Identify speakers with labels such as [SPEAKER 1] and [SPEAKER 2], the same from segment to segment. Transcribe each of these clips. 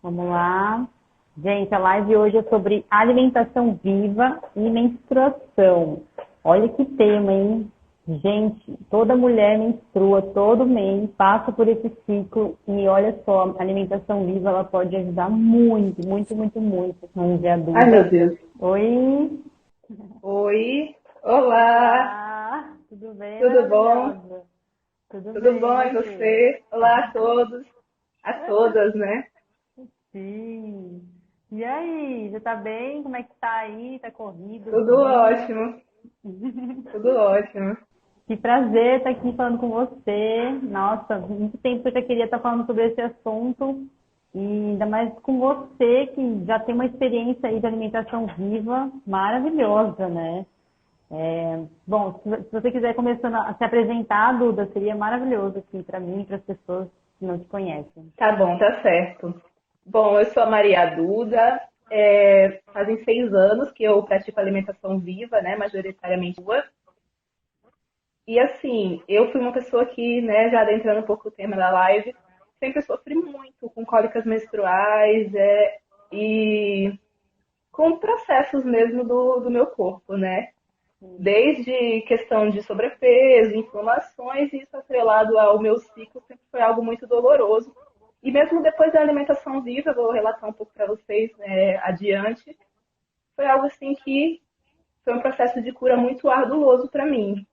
[SPEAKER 1] Vamos lá. Gente, a live hoje é sobre alimentação viva e menstruação. Olha que tema, hein? Gente, toda mulher menstrua todo mês, passa por esse ciclo e olha só, a alimentação viva ela pode ajudar muito, muito, muito, muito no dia
[SPEAKER 2] Ai, meu
[SPEAKER 1] adulta.
[SPEAKER 2] Deus.
[SPEAKER 1] Oi,
[SPEAKER 2] Oi, olá,
[SPEAKER 1] olá, tudo bem,
[SPEAKER 2] tudo bom?
[SPEAKER 1] maravilhosa? Tudo
[SPEAKER 2] Tudo
[SPEAKER 1] bem, e
[SPEAKER 2] bom e
[SPEAKER 1] você?
[SPEAKER 2] você? Olá a todos, a todas, né?
[SPEAKER 1] Sim. E aí, você tá bem? Como é que tá aí? Tá corrido o
[SPEAKER 2] Tudo
[SPEAKER 1] dia?
[SPEAKER 2] ótimo, tudo ótimo.
[SPEAKER 1] Que prazer estar aqui falando com você. Nossa, muito tempo que eu já queria estar falando sobre esse assunto. E ainda mais com você, que já tem uma experiência aí de alimentação viva maravilhosa, né? Bom, se você quiser começando a se apresentar, Duda, seria maravilhoso aqui para mim e para as pessoas que não te conhecem.
[SPEAKER 2] Tá bom, tá certo. Bom, eu sou a Maria Duda, fazem 6 anos que eu pratico alimentação viva, né, majoritariamente rua. E assim, eu fui uma pessoa que, né, já adentrando um pouco o tema da live, sempre sofri muito com cólicas menstruais, e com processos mesmo do meu corpo, né? Desde questão de sobrepeso, inflamações, e isso atrelado ao meu ciclo sempre foi algo muito doloroso. E mesmo depois da alimentação viva, eu vou relatar um pouco para vocês, né, adiante, foi algo assim que foi um processo de cura muito arduoso para mim.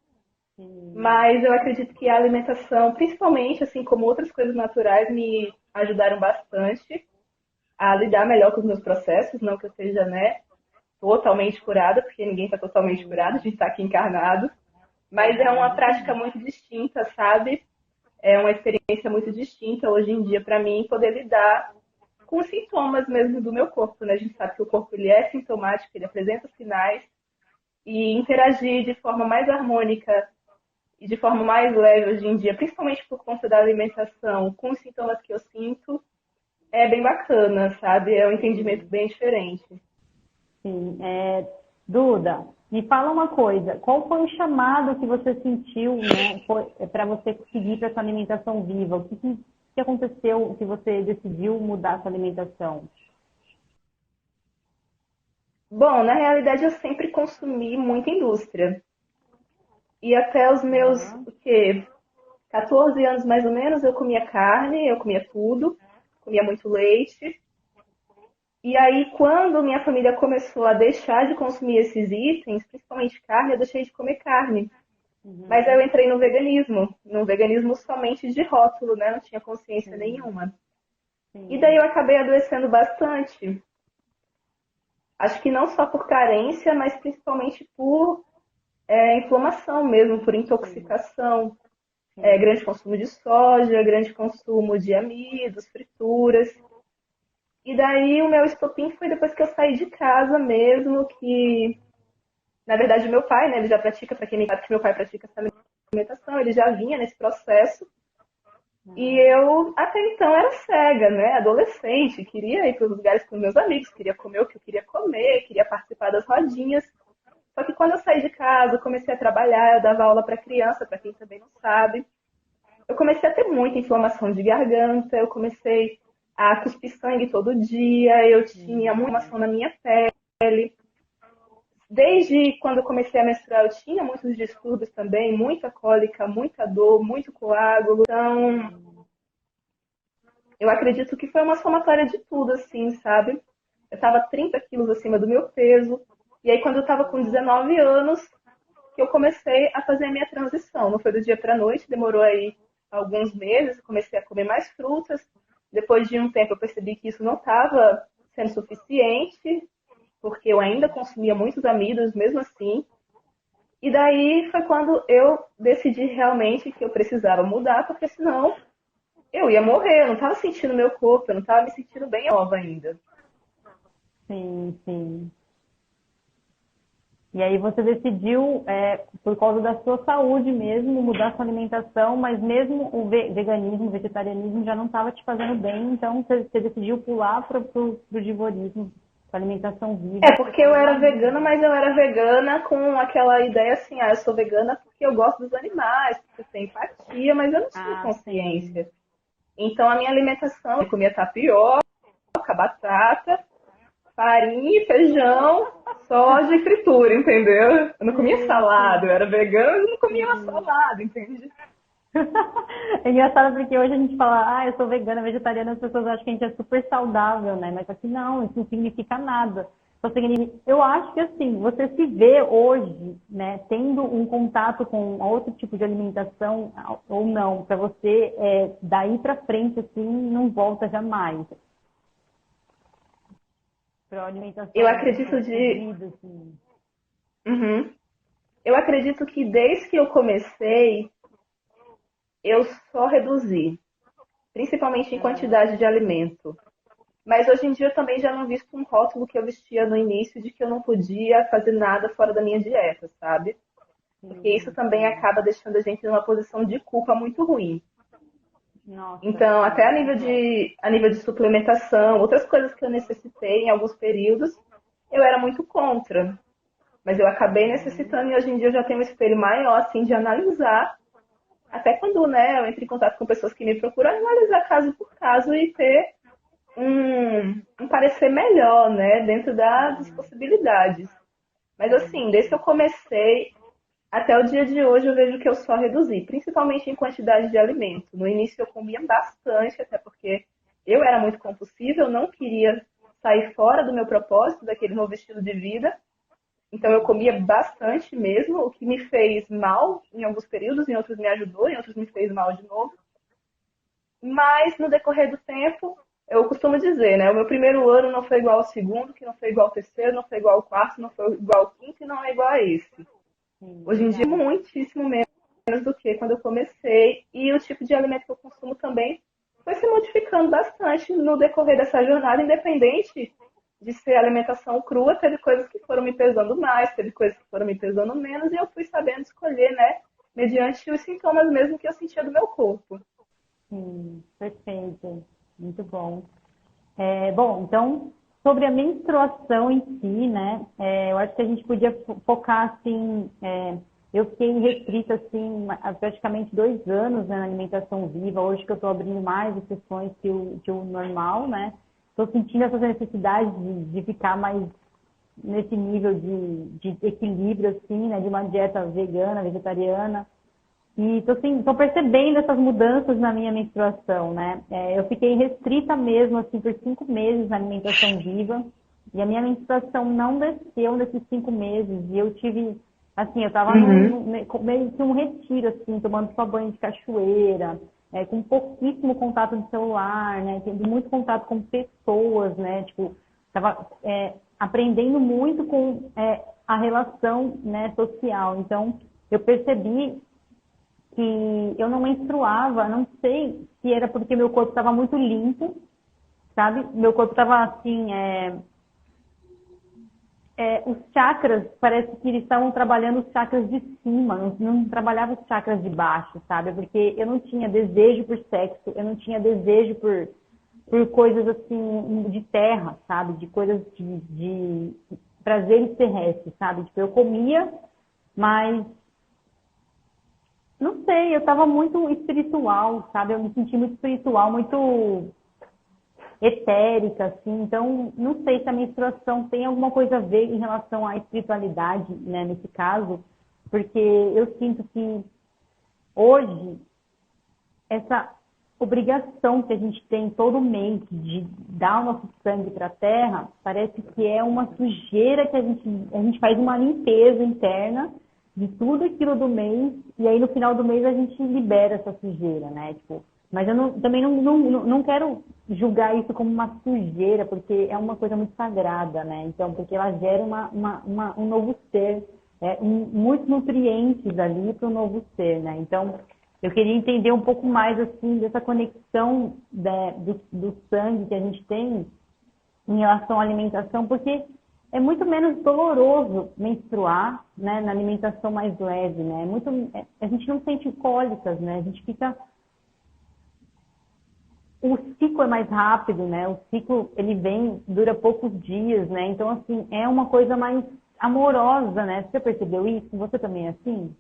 [SPEAKER 1] Sim,
[SPEAKER 2] Mas eu acredito que a alimentação, principalmente, assim como outras coisas naturais, me ajudaram bastante a lidar melhor com os meus processos, não que eu seja, né, totalmente curada, porque ninguém está totalmente curado, a
[SPEAKER 1] sim,
[SPEAKER 2] gente está aqui encarnado, mas é uma
[SPEAKER 1] verdade.
[SPEAKER 2] prática muito distinta, sabe? É uma experiência muito distinta hoje em dia para mim poder lidar com os sintomas mesmo do meu corpo, né? A gente sabe que o corpo ele é sintomático, ele apresenta sinais e interagir de forma mais harmônica e de forma mais leve hoje em dia, principalmente por conta da alimentação, com os sintomas que eu sinto, é bem bacana, sabe? É um entendimento
[SPEAKER 1] Sim.
[SPEAKER 2] bem diferente.
[SPEAKER 1] Sim, Duda, me fala uma coisa, qual foi o chamado que você sentiu, né, para você seguir para essa alimentação viva? O que aconteceu que você decidiu mudar sua alimentação?
[SPEAKER 2] Bom, na realidade eu sempre consumi muita indústria. E até os meus,
[SPEAKER 1] Aham,
[SPEAKER 2] o quê? 14 anos mais ou menos, eu comia carne, eu comia tudo, comia muito leite. E aí, quando minha família começou a deixar de consumir esses itens, principalmente carne, eu deixei de comer carne. Mas aí eu
[SPEAKER 1] uhum,
[SPEAKER 2] entrei no veganismo, num veganismo somente de rótulo, né? Não tinha consciência
[SPEAKER 1] sim,
[SPEAKER 2] nenhuma. E daí
[SPEAKER 1] sim,
[SPEAKER 2] eu acabei adoecendo bastante. Acho que não só por carência, mas principalmente por inflamação mesmo, por
[SPEAKER 1] sim,
[SPEAKER 2] intoxicação.
[SPEAKER 1] sim,
[SPEAKER 2] Grande consumo de soja, grande consumo de amidos, frituras. E daí o meu estopim foi depois que eu saí de casa mesmo, que na verdade meu pai, né, ele já pratica, para quem me sabe que meu pai pratica essa alimentação, ele já vinha nesse processo. E
[SPEAKER 1] aham,
[SPEAKER 2] eu até então era cega, né, adolescente, queria ir para os lugares com meus amigos, queria comer o que eu queria comer, queria participar das rodinhas. Só que quando eu saí de casa, comecei a trabalhar, eu dava aula para criança, para quem também não sabe. Eu comecei a ter muita inflamação de garganta, eu comecei a cuspir sangue todo dia, eu tinha muita
[SPEAKER 1] sim,
[SPEAKER 2] inflamação na minha pele. Desde quando eu comecei a menstruar, eu tinha muitos distúrbios também, muita cólica, muita dor, muito coágulo. Então,
[SPEAKER 1] sim,
[SPEAKER 2] eu acredito que foi uma somatória de tudo, assim, sabe? Eu estava 30 quilos acima do meu peso. E aí, quando eu estava com
[SPEAKER 1] nossa,
[SPEAKER 2] 19 anos, que eu comecei a fazer a minha transição. Não foi do dia para a noite, demorou aí alguns meses. Eu comecei a comer mais frutas. Depois de um tempo, eu percebi que isso não estava sendo suficiente, porque eu ainda consumia muitos amidos mesmo assim. E daí foi quando eu decidi realmente que eu precisava mudar, porque senão eu ia morrer. Eu não estava sentindo meu corpo, eu não estava me sentindo bem nova ainda.
[SPEAKER 1] sim, sim. E aí você decidiu, por causa da sua saúde mesmo, mudar sua alimentação, mas mesmo o veganismo, o vegetarianismo já não estava te fazendo bem, então você decidiu pular para o frigorismo, para alimentação viva, por
[SPEAKER 2] Porque eu
[SPEAKER 1] causa do
[SPEAKER 2] era
[SPEAKER 1] amor
[SPEAKER 2] vegana, mas
[SPEAKER 1] mesmo.
[SPEAKER 2] eu era vegana com aquela ideia assim, eu sou vegana porque eu gosto dos animais, porque eu tenho empatia, mas eu não tinha
[SPEAKER 1] Ah, sim.
[SPEAKER 2] consciência. Então a minha alimentação, eu comia tapioca, mandioca, batata, farinha, feijão, soja e fritura, entendeu? Eu não comia salada, eu era vegana, mas eu não comia uma salada, entende?
[SPEAKER 1] É engraçado porque hoje a gente fala, eu sou vegana, vegetariana, as pessoas acham que a gente é super saudável, né? Mas aqui não, isso não significa nada. Eu acho que assim, você se vê hoje, né, tendo um contato com outro tipo de alimentação ou não, para você, daí para frente, assim, não volta jamais. Para
[SPEAKER 2] Eu
[SPEAKER 1] alimentação
[SPEAKER 2] acredito
[SPEAKER 1] de
[SPEAKER 2] de.
[SPEAKER 1] vida, assim.
[SPEAKER 2] Uhum. Eu acredito que desde que eu comecei, eu só reduzi, principalmente em
[SPEAKER 1] Aham.
[SPEAKER 2] quantidade de alimento. Mas hoje em dia eu também já não visto um rótulo que eu vestia no início de que eu não podia fazer nada fora da minha dieta, sabe? Porque isso
[SPEAKER 1] Sim,
[SPEAKER 2] também
[SPEAKER 1] sim.
[SPEAKER 2] acaba deixando a gente numa posição de culpa muito ruim.
[SPEAKER 1] Nossa,
[SPEAKER 2] Então, até
[SPEAKER 1] sim, concordo.
[SPEAKER 2] a nível de suplementação, outras coisas que eu necessitei em alguns períodos, eu era muito contra. Mas eu acabei
[SPEAKER 1] Uhum.
[SPEAKER 2] necessitando e hoje em dia eu já tenho um espelho maior, assim, de analisar. Até quando, né, eu entro em contato com pessoas que me procuram, analisar caso por caso e ter um parecer melhor, né, dentro das
[SPEAKER 1] Sim,
[SPEAKER 2] possibilidades. Mas
[SPEAKER 1] sim,
[SPEAKER 2] assim, desde que eu
[SPEAKER 1] sim.
[SPEAKER 2] comecei até o dia de hoje, eu vejo que eu só reduzi, principalmente em quantidade de alimento. No início eu comia bastante, até porque eu era muito compulsiva, eu não queria sair fora do meu propósito, daquele novo estilo de vida. Então eu comia
[SPEAKER 1] Uhum.
[SPEAKER 2] bastante mesmo, o que me fez mal em alguns períodos, em outros me ajudou, em outros me fez mal de novo. Mas no decorrer do tempo, eu costumo dizer, né? O meu primeiro ano não foi igual ao segundo, que não foi igual ao terceiro, não foi igual ao quarto, não foi igual ao quinto e não é igual a esse.
[SPEAKER 1] Sim,
[SPEAKER 2] Hoje em dia,
[SPEAKER 1] verdade.
[SPEAKER 2] muitíssimo menos do que quando eu comecei. E o tipo de alimento que eu consumo também foi se modificando bastante no decorrer dessa jornada, independente de ser alimentação crua, teve coisas que foram me pesando mais, teve coisas que foram me pesando menos, e eu fui sabendo escolher, né? Mediante os sintomas mesmo que eu sentia do meu corpo.
[SPEAKER 1] Sim, perfeito. Muito bom. Bom, então, sobre a menstruação em si, né? Eu acho que a gente podia focar, assim, eu fiquei restrita, assim, há praticamente 2 anos, né, na alimentação viva. Hoje que eu estou abrindo mais exceções que o normal, né? Estou sentindo essa necessidade de ficar mais nesse nível de equilíbrio, assim, né? De uma dieta vegana, vegetariana. E tô percebendo essas mudanças na minha menstruação, né? Eu fiquei restrita mesmo, assim, por 5 meses na alimentação viva. E a minha menstruação não desceu nesses 5 meses. E eu tive, assim, eu tava
[SPEAKER 2] Uhum.
[SPEAKER 1] meio que um retiro, assim, tomando só banho de cachoeira, com pouquíssimo contato de celular, né? Tendo muito contato com pessoas, né? Tipo, tava, aprendendo muito com, a relação, né, social. Então, eu percebi que eu não menstruava, não sei se era porque meu corpo estava muito limpo, sabe? Meu corpo estava assim, os chakras, parece que eles estavam trabalhando os chakras de cima, não trabalhava os chakras de baixo, sabe? Porque eu não tinha desejo por sexo, eu não tinha desejo por coisas assim de terra, sabe? De coisas de prazeres terrestres, sabe? Tipo, eu comia, mas não sei, eu estava muito espiritual, sabe? Eu me senti muito espiritual, muito etérica, assim. Então, não sei se a menstruação tem alguma coisa a ver em relação à espiritualidade, né, nesse caso, porque eu sinto que hoje essa obrigação que a gente tem todo mês de dar o nosso sangue para a terra, parece que é uma sujeira que a gente faz uma limpeza interna de tudo aquilo do mês, e aí no final do mês a gente libera essa sujeira, né? Tipo, mas eu também não quero julgar isso como uma sujeira, porque é uma coisa muito sagrada, né? Então, porque ela gera um novo ser, muitos nutrientes ali para o novo ser, né? Então, eu queria entender um pouco mais assim dessa conexão, né, do sangue que a gente tem em relação à alimentação, porque é muito menos doloroso menstruar, né, na alimentação mais leve, né? A gente não sente cólicas, né? A gente fica, o ciclo é mais rápido, né? O ciclo ele dura poucos dias, né? Então assim é uma coisa mais amorosa, né? Você percebeu isso? Você também é assim?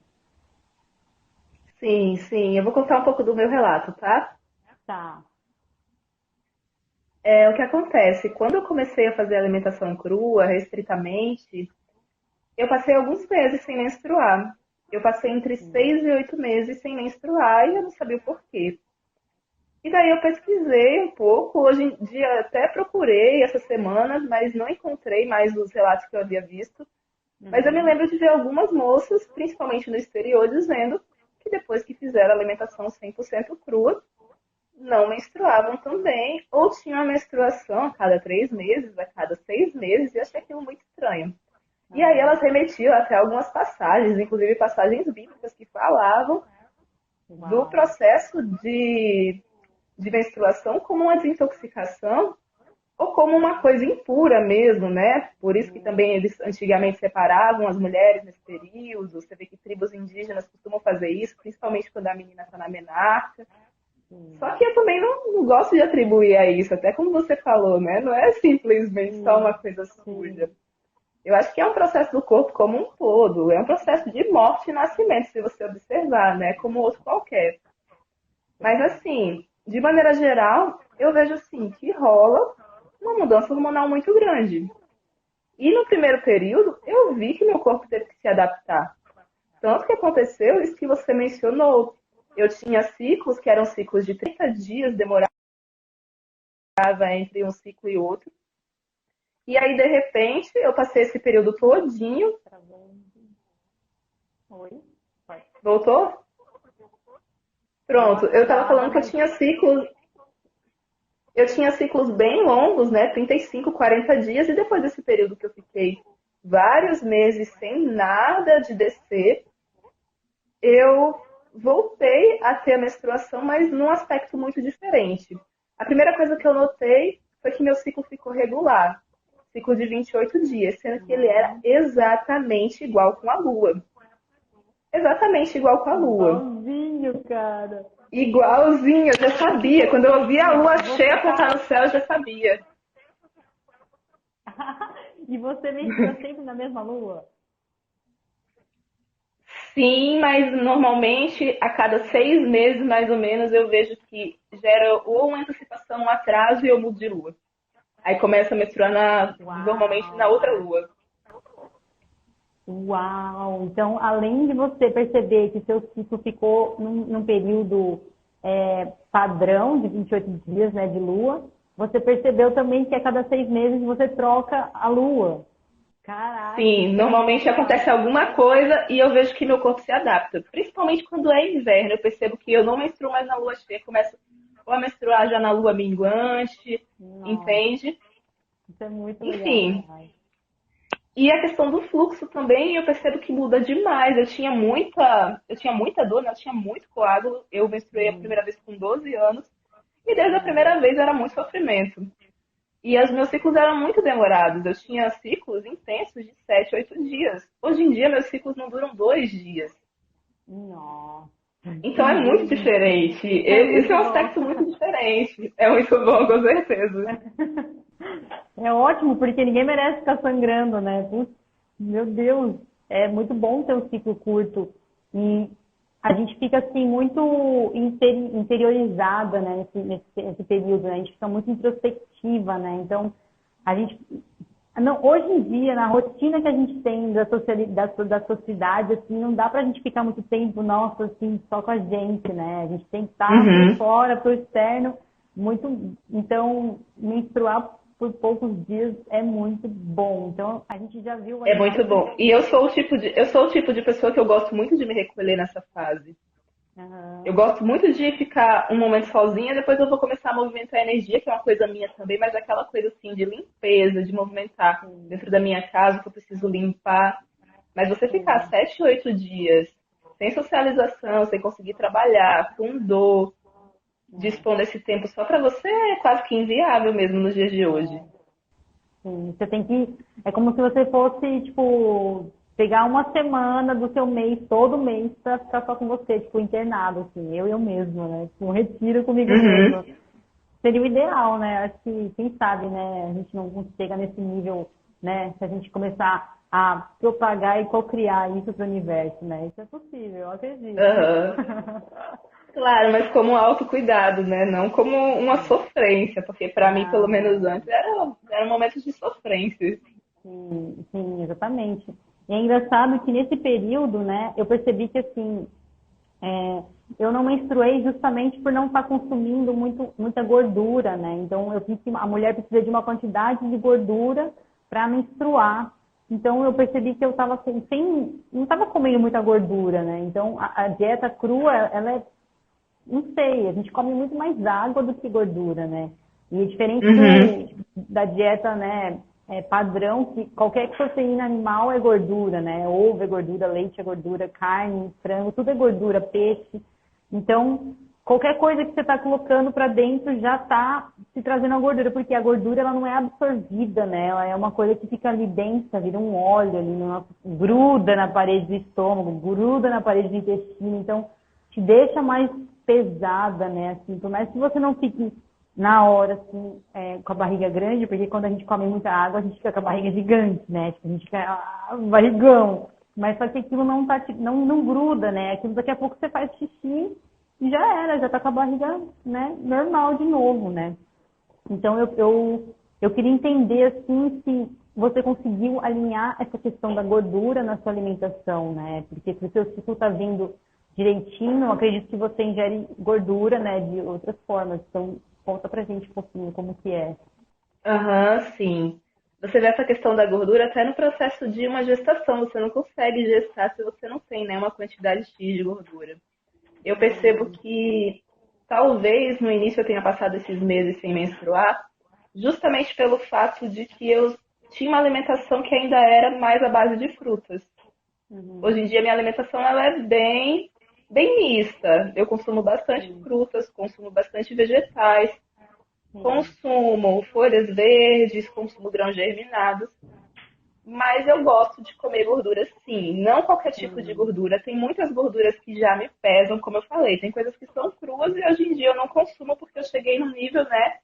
[SPEAKER 2] Sim, sim. Eu vou contar um pouco do meu relato, tá?
[SPEAKER 1] Tá.
[SPEAKER 2] O que acontece? Quando eu comecei a fazer alimentação crua, restritamente, eu passei alguns meses sem menstruar. Eu passei entre
[SPEAKER 1] Sim.
[SPEAKER 2] 6 e 8 meses sem menstruar e eu não sabia o porquê. E daí eu pesquisei um pouco, hoje em dia até procurei essas semanas, mas não encontrei mais os relatos que eu havia visto. Mas eu me
[SPEAKER 1] Uhum.
[SPEAKER 2] lembro de ver algumas moças, principalmente no exterior, dizendo que depois que fizeram a alimentação 100% crua, não menstruavam também, ou tinham a menstruação a cada 3 meses, a cada 6 meses, e eu achei aquilo muito estranho. E aí elas
[SPEAKER 1] Aham.
[SPEAKER 2] remetiam até algumas passagens, inclusive passagens bíblicas que falavam do
[SPEAKER 1] Uau.
[SPEAKER 2] processo de menstruação como uma desintoxicação ou como uma coisa impura mesmo, né? Por isso que
[SPEAKER 1] Sim.
[SPEAKER 2] também eles antigamente separavam as mulheres nesse período. Você vê que tribos indígenas costumam fazer isso, principalmente quando a menina está na menarca. Só
[SPEAKER 1] Sim.
[SPEAKER 2] que eu também não gosto de atribuir a isso, até como você falou, né? Não é simplesmente só uma
[SPEAKER 1] Sim.
[SPEAKER 2] coisa suja.
[SPEAKER 1] Sim.
[SPEAKER 2] Eu acho que é um processo do corpo como um todo, é um processo de morte e nascimento, se você observar, né? Como outro qualquer. Mas
[SPEAKER 1] Sim.
[SPEAKER 2] assim, de maneira geral, eu vejo assim que rola uma mudança hormonal muito grande. E no primeiro período, eu vi que meu corpo teve que se adaptar. Tanto que aconteceu isso que você mencionou. Eu tinha ciclos que eram ciclos de 30 dias, demorava entre um ciclo e outro. E aí, de repente, eu passei esse período todinho.
[SPEAKER 1] Travou. Oi? Vai.
[SPEAKER 2] Voltou?
[SPEAKER 1] Deu uma
[SPEAKER 2] Pronto, eu estava
[SPEAKER 1] travada,
[SPEAKER 2] falando que
[SPEAKER 1] mas.
[SPEAKER 2] eu tinha ciclos bem longos, né? 35, 40 dias, e depois desse período que eu fiquei vários meses sem nada de descer, eu voltei a ter a menstruação, mas num aspecto muito diferente. A primeira coisa que eu notei foi que meu ciclo ficou regular, ciclo de 28 dias, sendo que ele era
[SPEAKER 1] Uhum.
[SPEAKER 2] exatamente igual com a lua. Exatamente igual com a lua.
[SPEAKER 1] Igualzinho, cara.
[SPEAKER 2] Igualzinho, eu já
[SPEAKER 1] Você
[SPEAKER 2] sabia.
[SPEAKER 1] ficou.
[SPEAKER 2] Quando eu via a lua
[SPEAKER 1] Você
[SPEAKER 2] cheia apontar
[SPEAKER 1] tá.
[SPEAKER 2] no céu, eu já sabia.
[SPEAKER 1] E você menstrua sempre na mesma lua?
[SPEAKER 2] Sim, mas normalmente a cada 6 meses, mais ou menos, eu vejo que gera ou uma antecipação, um atraso e eu mudo de lua. Aí começa a menstruar normalmente na outra
[SPEAKER 1] Uau!
[SPEAKER 2] lua.
[SPEAKER 1] Uau! Então, além de você perceber que seu ciclo ficou num período padrão de 28 dias, né, de lua, você percebeu também que a cada 6 meses você troca a lua. Caraca,
[SPEAKER 2] Sim,
[SPEAKER 1] isso é
[SPEAKER 2] normalmente
[SPEAKER 1] genial!
[SPEAKER 2] acontece alguma coisa e eu vejo que meu corpo se adapta. Principalmente quando é inverno, eu percebo que eu não menstruo mais na lua cheia, começo ou a menstruar já na lua minguante,
[SPEAKER 1] Nossa,
[SPEAKER 2] entende?
[SPEAKER 1] isso é muito legal
[SPEAKER 2] Enfim,
[SPEAKER 1] demais.
[SPEAKER 2] e a questão do fluxo também, eu percebo que muda demais. Eu tinha muita dor, né? Eu tinha muito coágulo. Eu menstruei a
[SPEAKER 1] Sim.
[SPEAKER 2] primeira vez com 12 anos e desde a
[SPEAKER 1] Uhum.
[SPEAKER 2] primeira vez era muito sofrimento. E os meus ciclos eram muito demorados. Eu tinha ciclos intensos de 7, 8 dias. Hoje em dia, meus ciclos não duram 2 dias.
[SPEAKER 1] Nossa,
[SPEAKER 2] Então é muito
[SPEAKER 1] entendi.
[SPEAKER 2] diferente.
[SPEAKER 1] É
[SPEAKER 2] Esse é
[SPEAKER 1] muito
[SPEAKER 2] um
[SPEAKER 1] bom.
[SPEAKER 2] aspecto muito diferente. É muito bom, com certeza.
[SPEAKER 1] É ótimo, porque ninguém merece ficar sangrando, né? Putz, meu Deus, é muito bom ter um ciclo curto. E a gente fica, assim, muito interiorizada, né, nesse período, né? A gente fica muito introspectiva, né? Então, a gente... Não, hoje em dia, na rotina que a gente tem da sociedade, assim, não dá pra gente ficar muito tempo, nossa, assim, só com a gente, né? A gente tem que estar pro
[SPEAKER 2] Uhum.
[SPEAKER 1] fora, pro externo, muito... Então, menstruar por poucos dias é muito bom. Então, a gente já viu
[SPEAKER 2] É
[SPEAKER 1] aí
[SPEAKER 2] muito
[SPEAKER 1] vários
[SPEAKER 2] bom. E eu sou o tipo de pessoa que eu gosto muito de me recolher nessa fase. Eu
[SPEAKER 1] Aham,
[SPEAKER 2] gosto muito de ficar um momento sozinha, depois eu vou começar a movimentar a energia, que é uma coisa minha também, mas aquela coisa assim de limpeza, de movimentar
[SPEAKER 1] sim,
[SPEAKER 2] dentro da minha casa, que eu preciso limpar. Mas você ficar
[SPEAKER 1] sim.
[SPEAKER 2] 7, 8 dias sem socialização, sem conseguir trabalhar, com dor,
[SPEAKER 1] É,
[SPEAKER 2] dispondo esse tempo só pra você é quase que inviável mesmo nos dias de hoje.
[SPEAKER 1] sim. Você tem que. É como se você fosse, tipo, pegar uma semana do seu mês, todo mês, pra ficar só com você, tipo, internado, assim, eu mesma, né? Tipo, um retiro comigo
[SPEAKER 2] Uhum.
[SPEAKER 1] mesma. Seria o ideal, né? Acho que, quem sabe, né? A gente não chega nesse nível, né? Se a gente começar a propagar e co-criar isso para o universo, né? Isso é possível, eu acredito.
[SPEAKER 2] Aham. Claro, mas como um autocuidado, né? Não como uma sofrência, porque para mim, pelo
[SPEAKER 1] Ah,
[SPEAKER 2] menos antes, era um momento de sofrência.
[SPEAKER 1] sim, sim, exatamente. E é engraçado que nesse período, né, eu percebi que assim, é, eu não menstruei justamente por não estar consumindo muita gordura, né? Então eu vi que a mulher precisa de uma quantidade de gordura para menstruar. Então eu percebi que eu estava não estava comendo muita gordura, né? Então a dieta crua, ela é, não sei, a gente come muito mais água do que gordura, né? E é diferente
[SPEAKER 2] Uhum.
[SPEAKER 1] da dieta, né, padrão, que qualquer proteína animal é gordura, né? Ovo é gordura, leite é gordura, carne, frango, tudo é gordura, peixe. Então, qualquer coisa que você está colocando para dentro já está se trazendo a gordura, porque a gordura ela não é absorvida, né? Ela é uma coisa que fica ali dentro, vira um óleo ali, gruda na parede do estômago, gruda na parede do intestino. Então, te deixa mais pesada, né? Assim, por mais que você não fique na hora, assim, com a barriga grande, porque quando a gente come muita água, a gente fica com a barriga gigante, né? Tipo, a gente fica barrigão. Mas só que aquilo não, não gruda, né? Aquilo daqui a pouco você faz xixi e já era, já tá com a barriga, né, normal de novo, né? Então eu queria entender, assim, se você conseguiu alinhar essa questão da gordura na sua alimentação, né? Porque se o seu ciclo está vindo direitinho, eu acredito que você ingere gordura, né, de outras formas. Então, conta pra gente um pouquinho como que é.
[SPEAKER 2] Aham, sim. Você vê essa questão da gordura até no processo de uma gestação. Você não consegue gestar se você não tem, né, uma quantidade X de gordura. Eu percebo
[SPEAKER 1] Hum,
[SPEAKER 2] que talvez no início eu tenha passado esses meses sem menstruar, justamente pelo fato de que eu tinha uma alimentação que ainda era mais à base de frutas.
[SPEAKER 1] uhum,
[SPEAKER 2] Hoje em dia minha alimentação ela é bem mista. Eu consumo bastante
[SPEAKER 1] sim,
[SPEAKER 2] frutas, consumo bastante vegetais,
[SPEAKER 1] sim,
[SPEAKER 2] consumo folhas verdes, consumo grãos germinados. Mas eu gosto de comer gordura sim, não qualquer tipo de
[SPEAKER 1] sim,
[SPEAKER 2] gordura. Tem muitas gorduras que já me pesam, como eu falei. Tem coisas que são cruas e hoje em dia eu não consumo porque eu cheguei no nível, né,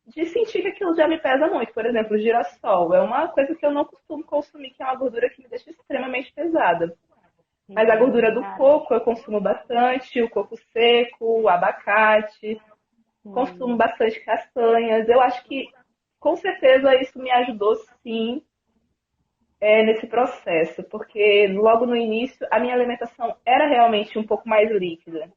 [SPEAKER 2] de sentir que aquilo já me pesa muito. Por exemplo, o girassol é uma coisa que eu não costumo consumir, que é uma gordura que me deixa extremamente pesada. Mas a
[SPEAKER 1] sim,
[SPEAKER 2] gordura do
[SPEAKER 1] cara,
[SPEAKER 2] coco eu consumo bastante, o coco seco, o abacate, consumo
[SPEAKER 1] sim.
[SPEAKER 2] bastante castanhas. Eu acho que com certeza isso me ajudou sim nesse processo, porque logo no início a minha alimentação era realmente um pouco mais líquida.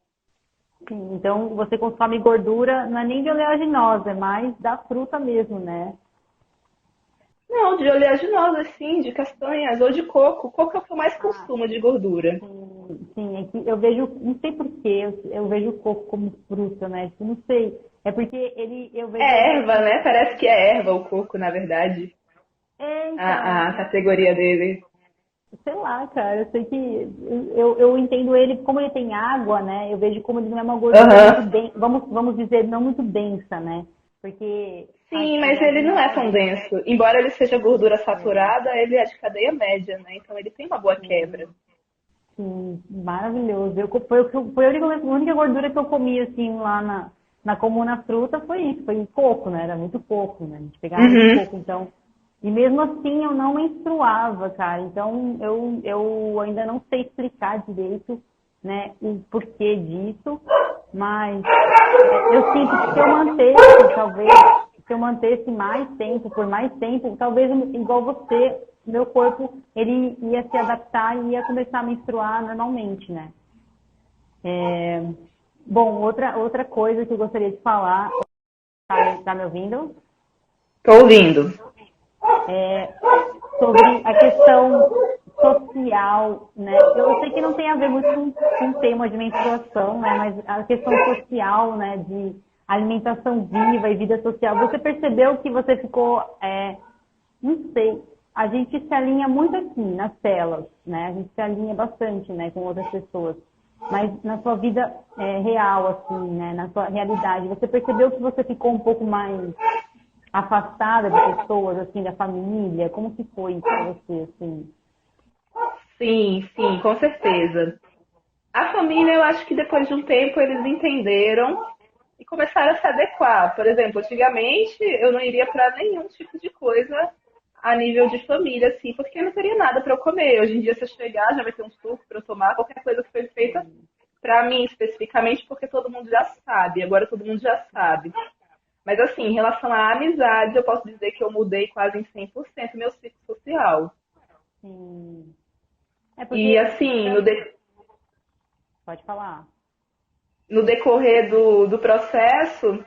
[SPEAKER 1] Sim, então você consome gordura, não é nem de oleaginosa, é mais da fruta mesmo, né?
[SPEAKER 2] Não, de oleaginosa, sim, de castanhas ou de coco. Coco é o que eu mais
[SPEAKER 1] Ah,
[SPEAKER 2] consumo de gordura.
[SPEAKER 1] sim, sim, é que eu vejo, não sei por quê, eu vejo o coco como fruta, né? Tipo, não sei, é porque eu vejo
[SPEAKER 2] É
[SPEAKER 1] ele
[SPEAKER 2] erva,
[SPEAKER 1] assim,
[SPEAKER 2] né? Parece que é erva o coco, na verdade.
[SPEAKER 1] então,
[SPEAKER 2] A categoria dele.
[SPEAKER 1] sei lá, cara, eu sei que eu entendo ele, como ele tem água, né? Eu vejo como ele não é uma gordura muito
[SPEAKER 2] Aham.
[SPEAKER 1] densa, vamos dizer, não muito densa, né? Porque a
[SPEAKER 2] Sim, mas ele não é tão
[SPEAKER 1] oleaginosa,
[SPEAKER 2] denso. Embora ele seja gordura
[SPEAKER 1] é,
[SPEAKER 2] saturada, ele é de cadeia média, né? Então ele tem uma boa quebra.
[SPEAKER 1] sim, sim, maravilhoso. Foi a única gordura que eu comi, assim, lá na Comuna Fruta, foi isso, foi coco, né? Era muito coco, né? A gente pegava muito
[SPEAKER 2] Uhum.
[SPEAKER 1] coco, então. E mesmo assim eu não menstruava, cara. Então eu ainda não sei explicar direito, né, o porquê disso, mas eu sinto que se eu mantesse, talvez, se eu mantesse mais tempo, por mais tempo, talvez igual você, meu corpo, ele ia se adaptar e ia começar a menstruar normalmente, né? É, bom, outra coisa que eu gostaria de falar, tá me ouvindo?
[SPEAKER 2] Tô ouvindo.
[SPEAKER 1] É sobre a questão social, né? Eu sei que não tem a ver muito com o tema de menstruação, né? Mas a questão social, né? De alimentação viva e vida social. Você percebeu que você ficou, não sei, a gente se alinha muito aqui nas telas, né? A gente se alinha bastante, né? Com outras pessoas. Mas na sua vida real, assim, né? Na sua realidade, você percebeu que você ficou um pouco mais afastada de pessoas, assim, da família? Como que foi isso pra você, assim?
[SPEAKER 2] Sim, sim, com certeza. A família, eu acho que depois de um tempo eles entenderam e começaram a se adequar. Por exemplo, antigamente eu não iria para nenhum tipo de coisa a nível de família, assim, porque não teria nada para eu comer. Hoje em dia, se eu chegar, já vai ter um suco para eu tomar, qualquer coisa que foi feita para mim especificamente, porque todo mundo já sabe, agora todo mundo já sabe. Mas assim, em relação à amizade, eu posso dizer que eu mudei quase em 100% meu ciclo social.
[SPEAKER 1] Sim. É
[SPEAKER 2] E
[SPEAKER 1] porque,
[SPEAKER 2] assim,
[SPEAKER 1] pode falar.
[SPEAKER 2] no decorrer do processo,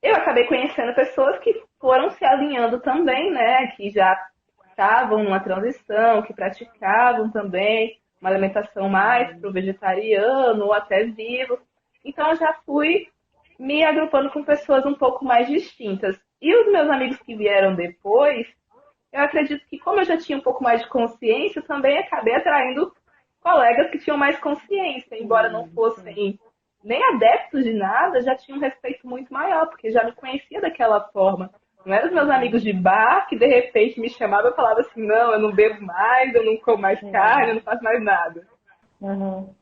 [SPEAKER 2] eu acabei conhecendo pessoas que foram se alinhando também, né? Que já estavam numa transição, que praticavam também uma alimentação mais para o vegetariano ou até vivo. Então eu já fui me agrupando com pessoas um pouco mais distintas. E os meus amigos que vieram depois, eu acredito que como eu já tinha um pouco mais de consciência, eu também acabei atraindo colegas que tinham mais consciência, embora não
[SPEAKER 1] Sim, sim.
[SPEAKER 2] fossem nem adeptos de nada, já tinham um respeito muito maior, porque já me conhecia daquela forma. Não eram os meus amigos
[SPEAKER 1] Uhum,
[SPEAKER 2] de bar que de repente me chamavam e falavam assim, não, eu não bebo mais, eu não como mais carne, eu
[SPEAKER 1] sim.
[SPEAKER 2] não faço mais nada.
[SPEAKER 1] Uhum.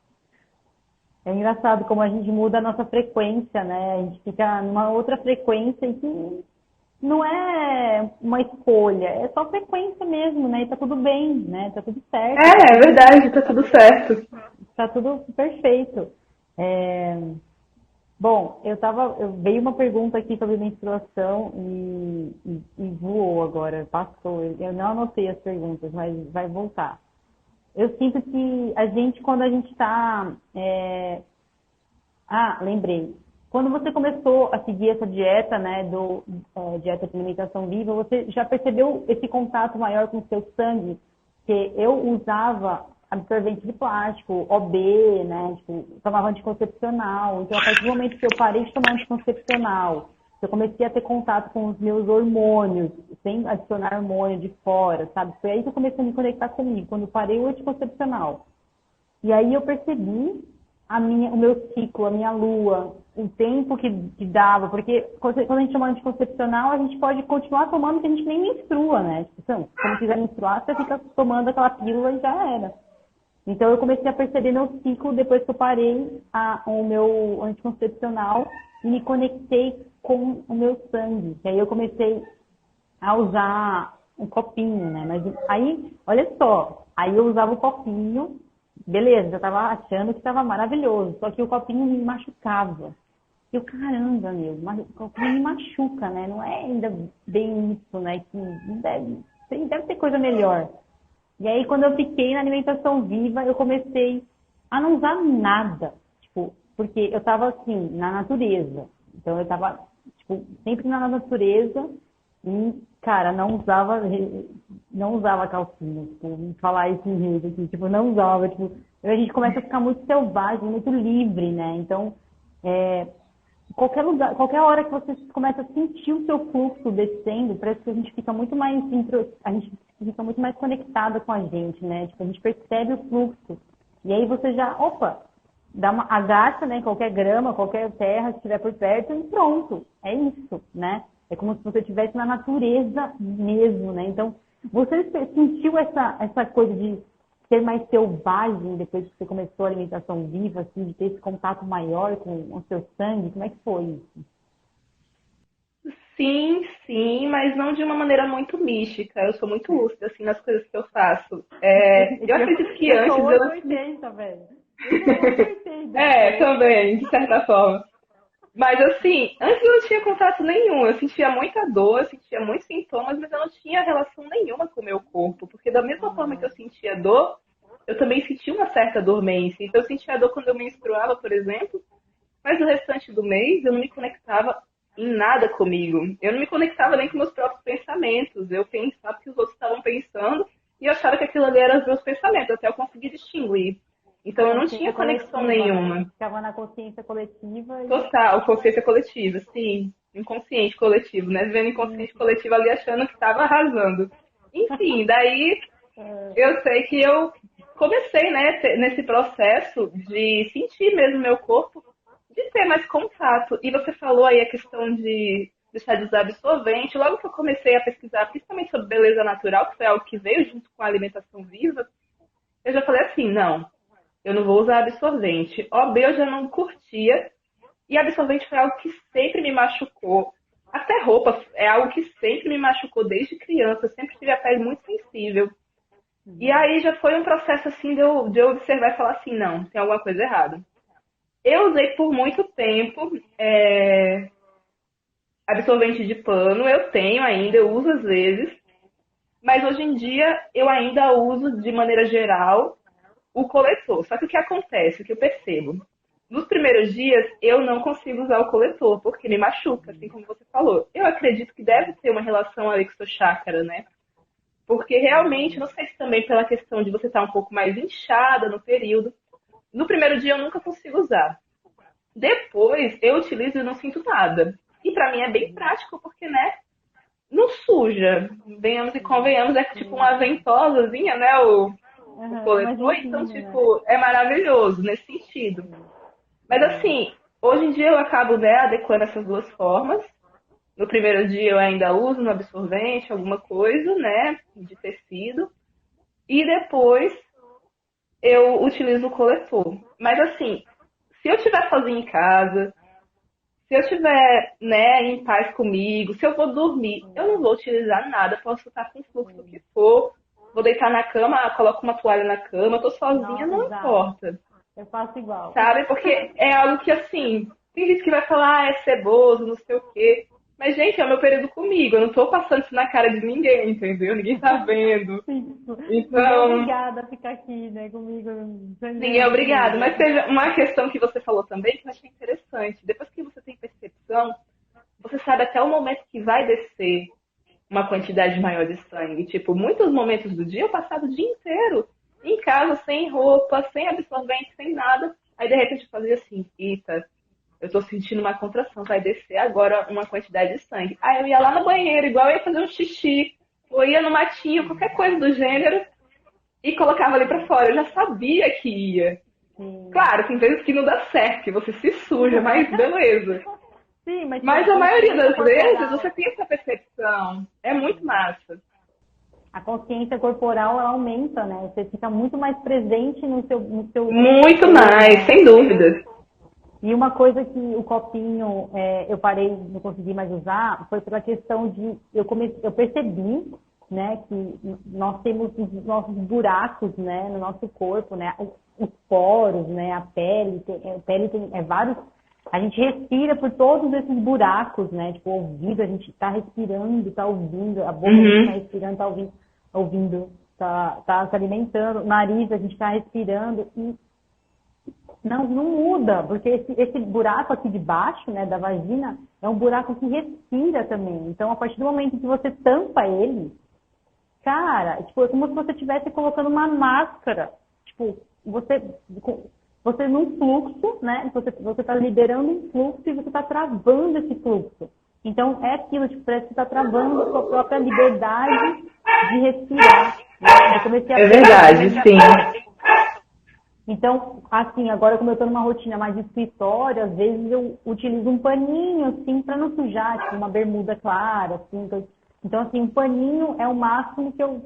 [SPEAKER 1] É engraçado como a gente muda a nossa frequência, né? A gente fica numa outra frequência e que não é uma escolha, é só frequência mesmo, né? E tá tudo bem, né? Tá tudo certo,
[SPEAKER 2] É verdade, tá tudo certo.
[SPEAKER 1] tá tudo perfeito. É, bom, veio uma pergunta aqui sobre menstruação e voou agora, passou. Eu não anotei as perguntas, mas vai voltar. Eu sinto que a gente, quando a gente está. Ah, lembrei. Quando você começou a seguir essa dieta, né, dieta de alimentação viva, você já percebeu esse contato maior com o seu sangue? Que eu usava absorvente de plástico, OB, né, tipo, tomava anticoncepcional. Então, a partir do momento que eu parei de tomar anticoncepcional, eu comecei a ter contato com os meus hormônios, sem adicionar hormônio de fora, sabe? Foi aí que eu comecei a me conectar comigo, quando eu parei o anticoncepcional. E aí eu percebi o meu ciclo, a minha lua, o tempo que dava, porque quando a gente toma anticoncepcional, a gente pode continuar tomando que a gente nem menstrua, né? Tipo, então, quando quiser menstruar, você fica tomando aquela pílula e já era. Então eu comecei a perceber meu ciclo depois que eu parei o meu anticoncepcional e me conectei com o meu sangue. E aí eu comecei a usar um copinho, né? Mas aí, olha só, aí eu usava o copinho, beleza, eu tava achando que tava maravilhoso, só que o copinho me machucava. E eu, caramba, meu, o copinho me machuca, né? Não é ainda bem isso, né? Que deve ter coisa melhor. E aí, quando eu fiquei na alimentação viva, eu comecei a não usar nada. Tipo, porque eu tava assim, na natureza. Então eu tava, tipo, sempre na natureza e, cara, não usava calcinha. Tipo, vou falar isso em rede aqui, tipo, não usava. Tipo, a gente começa a ficar muito selvagem, muito livre, né? Então, é, qualquer lugar, qualquer hora que você começa a sentir o seu fluxo descendo, parece que a gente fica muito mais a gente fica muito mais conectada com a gente, né? Tipo, a gente percebe o fluxo. E aí você já, opa, agacha, né, qualquer grama, qualquer terra que estiver por perto e pronto. É isso, né? É como se você estivesse na natureza mesmo, né? Então, você sentiu essa coisa de ser mais selvagem depois que você começou a alimentação viva, assim, de ter esse contato maior com o seu sangue? Como é que foi isso?
[SPEAKER 2] Sim, sim, mas não de uma maneira muito mística. Eu sou muito lúcida, assim, nas coisas que eu faço. Eu
[SPEAKER 1] Eu,
[SPEAKER 2] acredito que
[SPEAKER 1] eu sou
[SPEAKER 2] antes eu...
[SPEAKER 1] 880, velho. Eu sou 880, tipo.
[SPEAKER 2] Também, de certa forma. Mas assim, antes eu não tinha contato nenhum. Eu sentia muita dor, eu sentia muitos sintomas, mas eu não tinha relação nenhuma com o meu corpo. Porque da mesma forma que eu
[SPEAKER 1] Uhum.
[SPEAKER 2] sentia dor, eu também sentia uma certa dormência. Então eu sentia dor quando eu menstruava, por exemplo, mas no restante do mês eu não me conectava em nada comigo. Eu não me conectava nem com meus próprios pensamentos. Eu pensava que os outros estavam pensando e eu achava que aquilo ali eram os meus pensamentos, até eu conseguir distinguir. Então eu não tinha
[SPEAKER 1] Consciência
[SPEAKER 2] conexão
[SPEAKER 1] coletiva, né?
[SPEAKER 2] nenhuma.
[SPEAKER 1] Ficava na consciência coletiva e.
[SPEAKER 2] Total, consciência coletiva, sim. Inconsciente coletivo, né? Vivendo inconsciente coletivo ali achando que estava arrasando. Enfim, daí eu sei que eu comecei, né, nesse processo de sentir mesmo meu corpo, de ter mais contato. E você falou aí a questão de deixar de usar absorvente. Logo que eu comecei a pesquisar, principalmente sobre beleza natural, que foi algo que veio junto com a alimentação viva, eu já falei assim, não, eu não vou usar absorvente. OB eu já não curtia, e absorvente foi algo que sempre me machucou. Até roupa é algo que sempre me machucou desde criança. Eu sempre tive a pele muito sensível. E
[SPEAKER 1] Uhum.
[SPEAKER 2] aí já foi um processo assim de eu observar e falar assim, não, tem alguma coisa errada. Eu usei por muito tempo absorvente de pano, eu tenho ainda, eu uso às vezes, mas hoje em dia eu ainda uso de maneira geral o coletor. Só que o que acontece, o que eu percebo? Nos primeiros dias eu não consigo usar o coletor, porque me machuca, assim como você falou. Eu acredito que deve ter uma relação ali com o seu chácara, né? Porque realmente, não sei se também pela questão de você estar um pouco mais inchada no período. No primeiro dia eu nunca consigo usar. Depois eu utilizo e não sinto nada. E pra mim é bem prático, porque, né, não suja. Venhamos e convenhamos, é tipo uma ventosazinha, né, o
[SPEAKER 1] Aham, é mais
[SPEAKER 2] coletor. Então,
[SPEAKER 1] limpinho, né?
[SPEAKER 2] tipo, é maravilhoso nesse sentido. Mas assim, hoje em dia eu acabo, né, adequando essas duas formas. No primeiro dia eu ainda uso no absorvente, alguma coisa, né, de tecido. E depois eu utilizo o coletor. Mas assim, se eu estiver sozinha em casa, se eu estiver, né, em paz comigo, se eu vou dormir, eu não vou utilizar nada, posso estar com o fluxo que for, vou deitar na cama, coloco uma toalha na cama, tô sozinha,
[SPEAKER 1] Não,
[SPEAKER 2] não
[SPEAKER 1] exato.
[SPEAKER 2] importa,
[SPEAKER 1] Eu faço igual.
[SPEAKER 2] sabe? Porque é algo que, assim, tem gente que vai falar, ah, é ceboso, não sei o quê. Mas, gente, é o meu período comigo, eu não tô passando isso na cara de ninguém, entendeu? Ninguém tá vendo.
[SPEAKER 1] Tipo, ninguém é
[SPEAKER 2] Então,
[SPEAKER 1] obrigado a ficar aqui, né, comigo,
[SPEAKER 2] ninguém é
[SPEAKER 1] sangrando
[SPEAKER 2] obrigado.
[SPEAKER 1] comigo.
[SPEAKER 2] Mas teve uma questão que você falou também que eu achei interessante. Depois que você tem percepção, você sabe até o momento que vai descer uma quantidade maior de sangue. Tipo, muitos momentos do dia eu passava o dia inteiro em casa, sem roupa, sem absorvente, sem nada. Aí, de repente, eu fazia assim, eita, eu tô sentindo uma contração, vai descer agora uma quantidade de sangue. Aí eu ia lá no banheiro, igual eu ia fazer um xixi, ou ia no matinho, qualquer coisa do gênero, e colocava ali pra fora. Eu já sabia que ia.
[SPEAKER 1] Sim.
[SPEAKER 2] Claro, tem vezes que não dá certo, que você se suja, mas beleza.
[SPEAKER 1] Sim, mas tipo,
[SPEAKER 2] Mas
[SPEAKER 1] a
[SPEAKER 2] a maioria
[SPEAKER 1] consciência
[SPEAKER 2] das vezes
[SPEAKER 1] corporal,
[SPEAKER 2] você tem essa percepção. É muito massa.
[SPEAKER 1] a consciência corporal ela aumenta, né? Você fica muito mais presente no seu
[SPEAKER 2] Muito
[SPEAKER 1] ser,
[SPEAKER 2] mais,
[SPEAKER 1] né?
[SPEAKER 2] sem dúvida.
[SPEAKER 1] E uma coisa que o copinho eu parei, não consegui mais usar, foi pela questão de eu percebi, né, que nós temos os nossos buracos, né, no nosso corpo, né, os poros, né, a pele tem vários, a gente respira por todos esses buracos, né, tipo o ouvido, a gente está respirando, está ouvindo, a boca a gente está
[SPEAKER 2] Uhum.
[SPEAKER 1] respirando, está ouvindo, tá se alimentando, o nariz a gente está respirando e não muda, porque esse buraco aqui de baixo, né, da vagina, é um buraco que respira também. Então, a partir do momento que você tampa ele, cara, tipo, é como se você estivesse colocando uma máscara. Tipo, você num fluxo, né? Você tá liberando um fluxo e você tá travando esse fluxo. Então, é aquilo, tipo, parece que você tá travando a sua própria liberdade de respirar. Né? Eu comecei a
[SPEAKER 2] É
[SPEAKER 1] perceber
[SPEAKER 2] verdade, sim.
[SPEAKER 1] isso. Então, assim, agora como eu estou numa rotina mais de escritório, às vezes eu utilizo um paninho, assim, para não sujar, tipo uma bermuda clara, assim. Então, assim, um paninho é o máximo que eu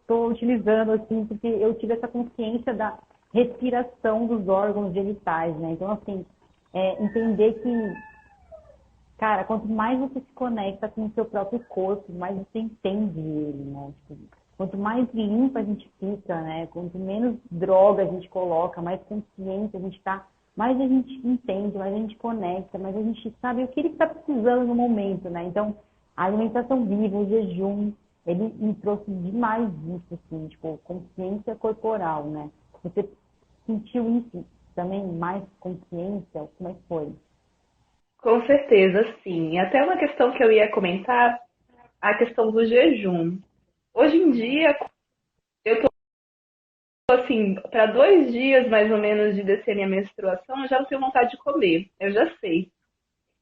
[SPEAKER 1] tô utilizando, assim, porque eu tive essa consciência da respiração dos órgãos genitais, né? Então, assim, entender que, cara, quanto mais você se conecta com o seu próprio corpo, mais você entende ele, né? Tipo, quanto mais limpa a gente fica, né? Quanto menos droga a gente coloca, mais consciente a gente tá, mais a gente entende, mais a gente conecta, mais a gente sabe o que ele está precisando no momento, né? Então, a alimentação viva, o jejum, ele me trouxe demais isso, assim, tipo, consciência corporal, né? Você sentiu isso também, mais consciência? Como é que foi?
[SPEAKER 2] Com certeza, sim. Até uma questão que eu ia comentar, a questão do jejum. Hoje em dia, eu tô assim, para 2 dias mais ou menos de descer minha menstruação, eu já não tenho vontade de comer. Eu já sei.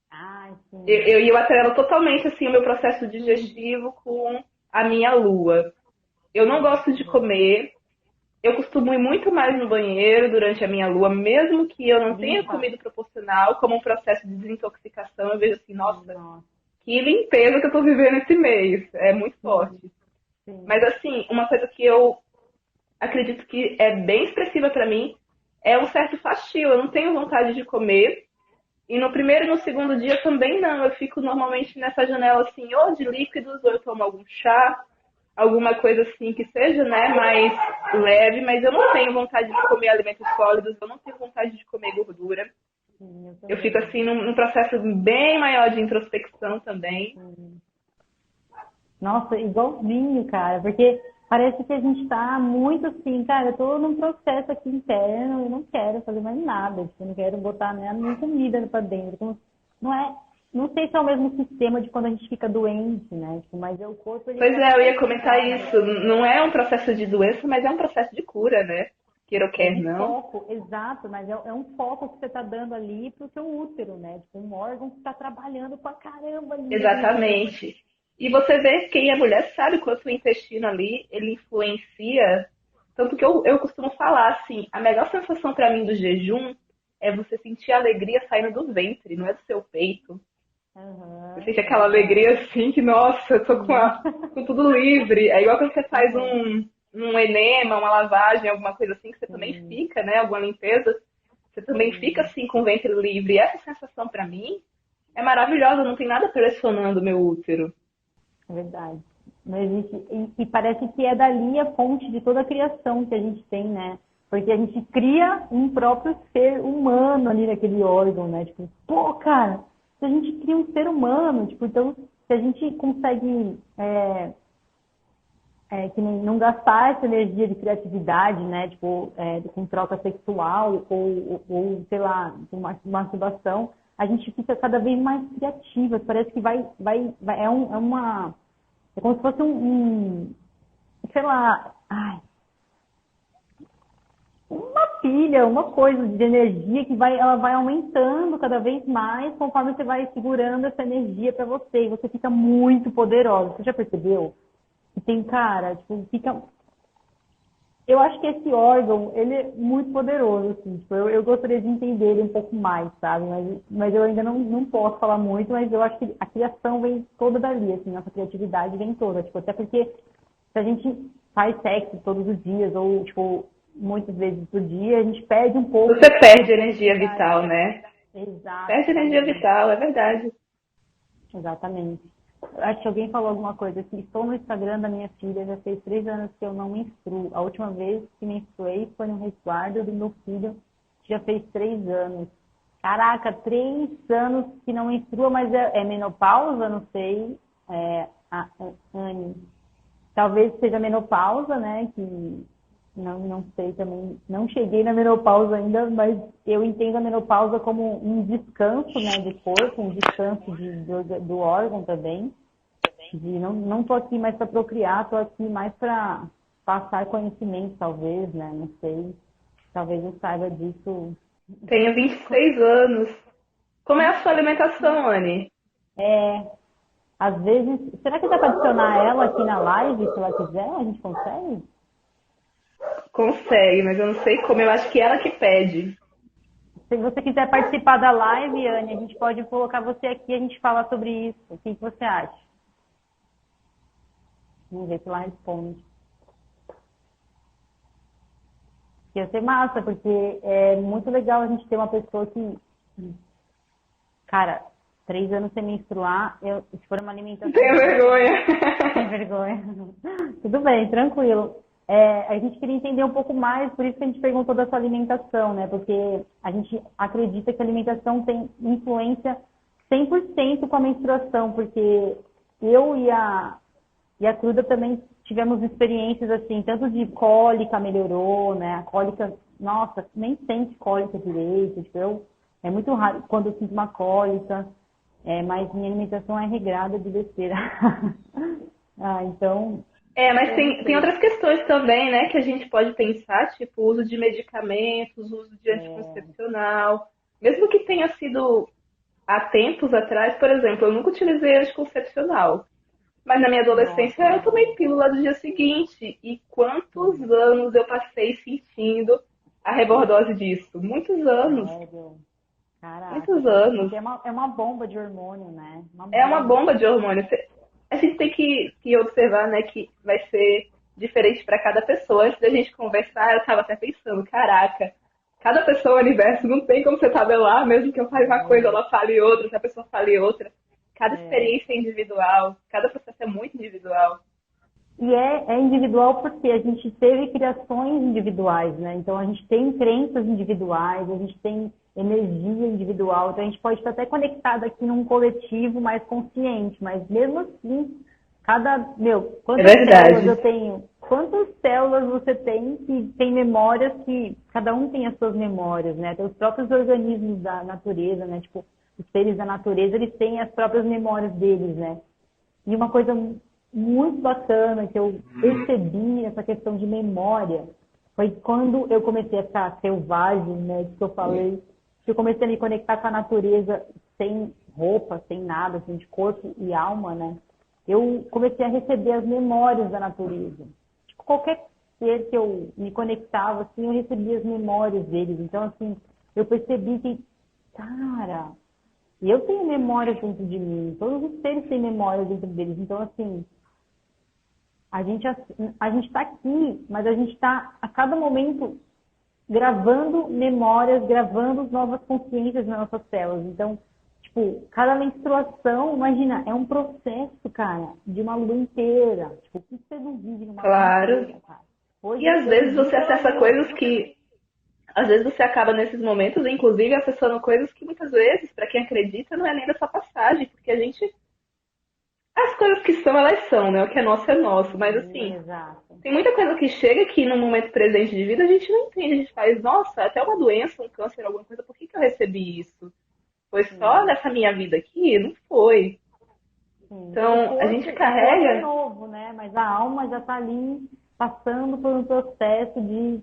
[SPEAKER 1] Ah, sim.
[SPEAKER 2] Eu atrelo totalmente assim o meu processo digestivo com a minha lua. Eu não gosto de comer. Eu costumo ir muito mais no banheiro durante a minha lua, mesmo que eu não tenha
[SPEAKER 1] Limpa.
[SPEAKER 2] comido proporcional, como um processo de desintoxicação. Eu vejo assim, nossa,
[SPEAKER 1] Nossa,
[SPEAKER 2] que limpeza que eu tô vivendo esse mês. É muito
[SPEAKER 1] sim,
[SPEAKER 2] forte.
[SPEAKER 1] sim.
[SPEAKER 2] Mas assim, uma coisa que eu acredito que é bem expressiva pra mim é um certo fastio. Eu não tenho vontade de comer. E no primeiro e no segundo dia também não. Eu fico normalmente nessa janela assim, ou de líquidos, ou eu tomo algum chá. alguma coisa assim que seja, né, mais leve, mas eu não tenho vontade de comer alimentos sólidos, eu não tenho vontade de comer gordura.
[SPEAKER 1] Sim, eu
[SPEAKER 2] Eu fico
[SPEAKER 1] também.
[SPEAKER 2] assim num processo bem maior de introspecção também.
[SPEAKER 1] Sim. Nossa, igualzinho, cara, porque parece que a gente tá muito assim, cara, eu tô num processo aqui interno, eu não quero fazer mais nada, tipo, eu não quero botar nem comida pra dentro. Não é, não sei se é o mesmo sistema de quando a gente fica doente, né? Tipo, mas é o corpo, ele
[SPEAKER 2] Pois
[SPEAKER 1] já
[SPEAKER 2] é,
[SPEAKER 1] tá
[SPEAKER 2] eu ia comentar
[SPEAKER 1] cansado.
[SPEAKER 2] isso. Não é um processo de doença, mas é um processo de cura, né? Queira ou
[SPEAKER 1] É
[SPEAKER 2] quer
[SPEAKER 1] de
[SPEAKER 2] não.
[SPEAKER 1] foco, exato, mas é um foco que você tá dando ali pro seu útero, né? Tipo, um órgão que tá trabalhando pra caramba ali naquele momento.
[SPEAKER 2] Exatamente. E você vê, quem é mulher sabe quanto o intestino ali, ele influencia. Tanto que eu costumo falar assim, a melhor sensação para mim do jejum é você sentir a alegria saindo do ventre, não é do seu peito. Você
[SPEAKER 1] Aham,
[SPEAKER 2] sente
[SPEAKER 1] é
[SPEAKER 2] aquela
[SPEAKER 1] verdade.
[SPEAKER 2] alegria assim que, nossa, eu tô
[SPEAKER 1] Sim.
[SPEAKER 2] com tudo livre. É igual quando você faz
[SPEAKER 1] Aham,
[SPEAKER 2] um enema, uma lavagem, alguma coisa assim, que você também
[SPEAKER 1] sim,
[SPEAKER 2] fica, né? Alguma limpeza, você também fica
[SPEAKER 1] sim,
[SPEAKER 2] assim com o ventre livre. E essa sensação para mim é maravilhosa, não tem nada pressionando o meu útero.
[SPEAKER 1] é verdade. Não existe, e parece que é dali a fonte de toda a criação que a gente tem, né? Porque a gente cria um próprio ser humano ali naquele órgão, né? Tipo, pô, cara, se a gente cria um ser humano, tipo, então, se a gente consegue que não gastar essa energia de criatividade, né? Tipo, com troca sexual ou sei lá, com masturbação, a gente fica cada vez mais criativa. Parece que é como se fosse sei lá, uma pilha, uma coisa de energia que ela vai aumentando cada vez mais conforme você vai segurando essa energia para você. E você fica muito poderosa. Você já percebeu? Que tem cara, tipo, fica. Eu acho que esse órgão, ele é muito poderoso, assim. Tipo, eu gostaria de entender ele um pouco mais, sabe? Mas eu ainda não posso falar muito, mas eu acho que a criação vem toda dali, assim, nossa criatividade vem toda. Tipo, até porque se a gente faz sexo todos os dias, ou, tipo, muitas vezes por dia, a gente perde um pouco
[SPEAKER 2] Você
[SPEAKER 1] a
[SPEAKER 2] perde energia
[SPEAKER 1] criatividade.
[SPEAKER 2] vital, né? Perde energia
[SPEAKER 1] Exatamente.
[SPEAKER 2] vital, é verdade.
[SPEAKER 1] Exatamente. Acho que alguém falou alguma coisa assim. Estou no Instagram da minha filha, já fez 3 anos que eu não menstruo. A última vez que menstruei foi no resguardo do meu filho, que já fez 3 anos. Caraca, 3 anos que não menstrua, mas é menopausa? Não sei. Anne. Talvez seja menopausa, né? Que não sei também. Não cheguei na menopausa ainda, mas eu entendo a menopausa como um descanso, né, do corpo, um descanso do órgão também. De não tô aqui mais para procriar, tô aqui mais para passar conhecimento, talvez, né? Não sei. Talvez eu saiba disso.
[SPEAKER 2] Tenho 26 anos. Como é a sua alimentação, Anne?
[SPEAKER 1] É, às vezes, será que dá para adicionar ela aqui na live, se ela quiser? A gente consegue?
[SPEAKER 2] Consegue, mas eu não sei como. Eu acho que ela que pede.
[SPEAKER 1] Se você quiser participar da live, Anne, a gente pode colocar você aqui e a gente fala sobre isso. O que você acha? Vamos ver se ela responde. Ia ser massa, porque é muito legal a gente ter uma pessoa que, cara, 3 anos sem menstruar, se for uma alimentação
[SPEAKER 2] Tenho
[SPEAKER 1] viva,
[SPEAKER 2] vergonha.
[SPEAKER 1] sem vergonha. Tudo bem, tranquilo. A gente queria entender um pouco mais, por isso que a gente perguntou da sua alimentação, né? Porque a gente acredita que a alimentação tem influência 100% com a menstruação, porque eu e a Cruda também tivemos experiências assim, tanto de cólica melhorou, né? A cólica, nossa, nem sente cólica direito, tipo, é muito raro quando eu sinto uma cólica, mas minha alimentação é regrada de besteira. Então,
[SPEAKER 2] É, mas
[SPEAKER 1] eu não
[SPEAKER 2] tem
[SPEAKER 1] sei.
[SPEAKER 2] outras questões também, né, que a gente pode pensar, tipo o uso de medicamentos, o uso de anticoncepcional. Mesmo que tenha sido há tempos atrás, por exemplo, eu nunca utilizei anticoncepcional. Mas na minha adolescência
[SPEAKER 1] Nossa,
[SPEAKER 2] eu tomei pílula do dia seguinte. E quantos anos eu passei sentindo a rebordose disso? Muitos anos.
[SPEAKER 1] sério. Caraca,
[SPEAKER 2] Muitos anos.
[SPEAKER 1] porque é uma bomba de hormônio, né? Uma
[SPEAKER 2] É uma
[SPEAKER 1] bomba.
[SPEAKER 2] bomba de hormônio. A gente tem que observar, né, que vai ser diferente para cada pessoa. Antes da gente conversar, eu estava até pensando, caraca, cada pessoa no universo não tem como você tabelar, mesmo que eu fale uma coisa, ela fale outra, que a pessoa fale outra. Cada
[SPEAKER 1] É,
[SPEAKER 2] experiência é individual, cada processo é muito individual.
[SPEAKER 1] E é individual porque a gente teve criações individuais, né? Então a gente tem crenças individuais, a gente tem energia individual, então a gente pode estar até conectado aqui num coletivo mais consciente, mas mesmo assim,
[SPEAKER 2] É
[SPEAKER 1] quantas células eu
[SPEAKER 2] verdade.
[SPEAKER 1] tenho? Quantas células você tem que tem memórias que cada um tem as suas memórias, né? Tem os próprios organismos da natureza, né? Tipo, os seres da natureza, eles têm as próprias memórias deles, né? E uma coisa muito bacana que eu percebi nessa questão de memória foi quando eu comecei a ficar selvagem, né, que eu falei, que eu comecei a me conectar com a natureza sem roupa, sem nada, assim, de corpo e alma, né? Eu comecei a receber as memórias da natureza. Tipo, qualquer ser que eu me conectava, assim, eu recebia as memórias deles. Então, assim, eu percebi que, cara, eu tenho memórias dentro de mim, todos os seres têm memórias dentro deles. Então, assim, a gente está aqui, mas a gente está a cada momento gravando memórias, gravando novas consciências nas nossas células. Então, tipo, cada menstruação, imagina, é um processo, cara, de uma lua inteira. Tipo, o que você não vive numa lua
[SPEAKER 2] Claro.
[SPEAKER 1] inteira, cara?
[SPEAKER 2] E
[SPEAKER 1] Hoje
[SPEAKER 2] às
[SPEAKER 1] eu
[SPEAKER 2] vezes
[SPEAKER 1] vivi
[SPEAKER 2] você
[SPEAKER 1] pela
[SPEAKER 2] acessa
[SPEAKER 1] lua.
[SPEAKER 2] coisas que. Às vezes você acaba nesses momentos, inclusive, acessando coisas que muitas vezes, para quem acredita, não é nem da sua passagem, porque a gente. As coisas que são, elas são, né? O que é nosso é nosso. Mas assim,
[SPEAKER 1] Exato.
[SPEAKER 2] tem muita coisa que chega que no momento presente de vida a gente não entende. A gente faz, nossa, até uma doença, um câncer, alguma coisa, por que que eu recebi isso? Foi só
[SPEAKER 1] Sim.
[SPEAKER 2] nessa minha vida aqui? Não foi.
[SPEAKER 1] Sim.
[SPEAKER 2] Então, a gente
[SPEAKER 1] O corpo é
[SPEAKER 2] carrega.
[SPEAKER 1] novo, né? Mas a alma já está ali passando por um processo de.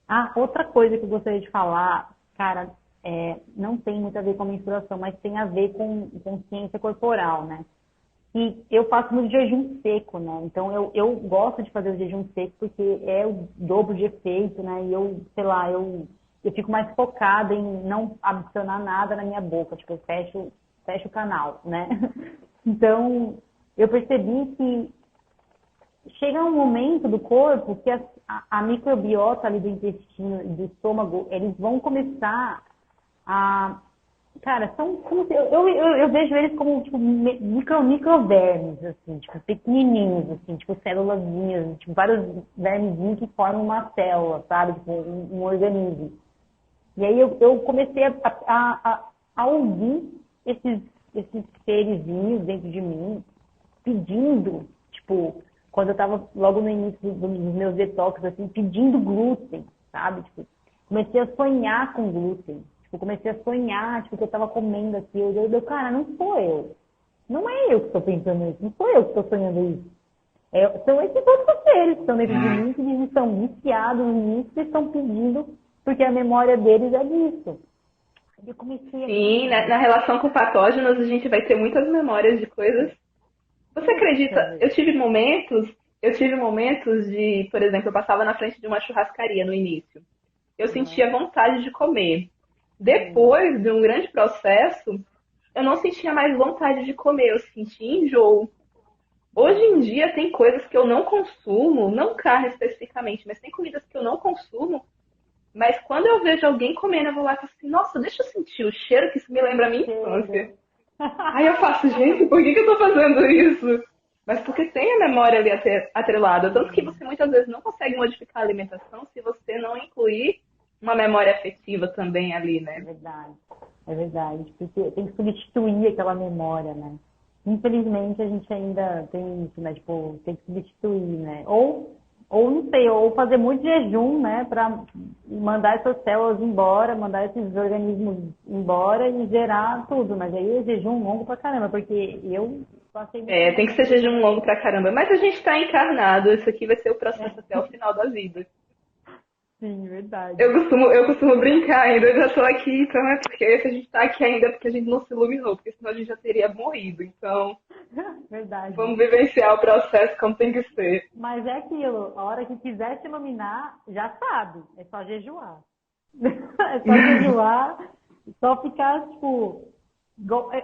[SPEAKER 1] Ah, outra coisa que eu gostaria de falar, cara, não tem muito a ver com a menstruação, mas tem a ver com consciência corporal, né? E eu faço muito jejum seco, né? Então eu gosto de fazer o jejum seco porque é o dobro de efeito, né? E eu, sei lá, eu fico mais focada em não adicionar nada na minha boca, tipo, fecho o canal, né? Então, eu percebi que chega um momento do corpo que a microbiota ali do intestino e do estômago, eles vão começar a. Cara, são como se, eu vejo eles como tipo, microvermes, assim, tipo, pequenininhos, assim, tipo, célulazinhas, tipo, vários vermezinhos que formam uma célula, sabe? Tipo, um organismo. E aí eu comecei a ouvir esses seresinhos dentro de mim, pedindo, tipo, quando eu estava logo no início dos meus detox, assim, pedindo glúten, sabe? Tipo, comecei a sonhar com glúten. Tipo, comecei a sonhar, tipo, que eu estava comendo aquilo. Cara, não sou eu. Não é eu que estou pensando isso. Não sou eu que estou sonhando isso. São esses outros seres que estão dentro de mim, que eles estão viciados nisso e estão pedindo, porque a memória deles é disso. Aí eu comecei a,
[SPEAKER 2] Sim,
[SPEAKER 1] cara,
[SPEAKER 2] na relação com patógenos, a gente vai ter muitas memórias de coisas. Você
[SPEAKER 1] puta,
[SPEAKER 2] acredita? Eu tive momentos de, por exemplo, eu passava na frente de uma churrascaria no início. Eu
[SPEAKER 1] uhum,
[SPEAKER 2] sentia vontade de comer.
[SPEAKER 1] sim,
[SPEAKER 2] Depois de um grande processo, eu não sentia mais vontade de comer, eu sentia enjoo. Hoje em
[SPEAKER 1] uhum,
[SPEAKER 2] dia tem coisas que eu não consumo, não carne especificamente, mas tem comidas que eu não consumo, mas quando eu vejo alguém comendo, eu vou lá e falo assim, nossa, deixa eu sentir o cheiro, que isso me lembra a minha infância.
[SPEAKER 1] cheiro.
[SPEAKER 2] Aí eu faço, gente, por que que eu tô fazendo isso? Mas porque tem a memória ali atrelada. Tanto que
[SPEAKER 1] Sim,
[SPEAKER 2] você muitas vezes não consegue modificar a alimentação se você não incluir uma memória afetiva também ali,
[SPEAKER 1] é
[SPEAKER 2] né?
[SPEAKER 1] verdade. É verdade. Porque tem que substituir aquela memória, né? Infelizmente a gente ainda tem isso, né? Tipo, tem que substituir, né? Ou não sei, ou fazer muito jejum, né? Pra mandar essas células embora, mandar esses organismos embora e gerar tudo. Mas aí é jejum longo pra caramba, porque eu passei muito
[SPEAKER 2] É,
[SPEAKER 1] tempo
[SPEAKER 2] tem que
[SPEAKER 1] sem
[SPEAKER 2] ser jejum
[SPEAKER 1] comer.
[SPEAKER 2] longo pra caramba. Mas a gente tá encarnado, isso aqui vai ser o processo até o final da vida.
[SPEAKER 1] Sim, verdade.
[SPEAKER 2] Eu costumo brincar ainda, eu já tô aqui, então é porque se a gente tá aqui ainda é porque a gente não se iluminou, porque senão a gente já teria morrido. Então,
[SPEAKER 1] Verdade.
[SPEAKER 2] vamos vivenciar o processo como tem que ser.
[SPEAKER 1] Mas é aquilo, a hora que quiser se iluminar, já sabe, é só jejuar. É só jejuar, só ficar, tipo.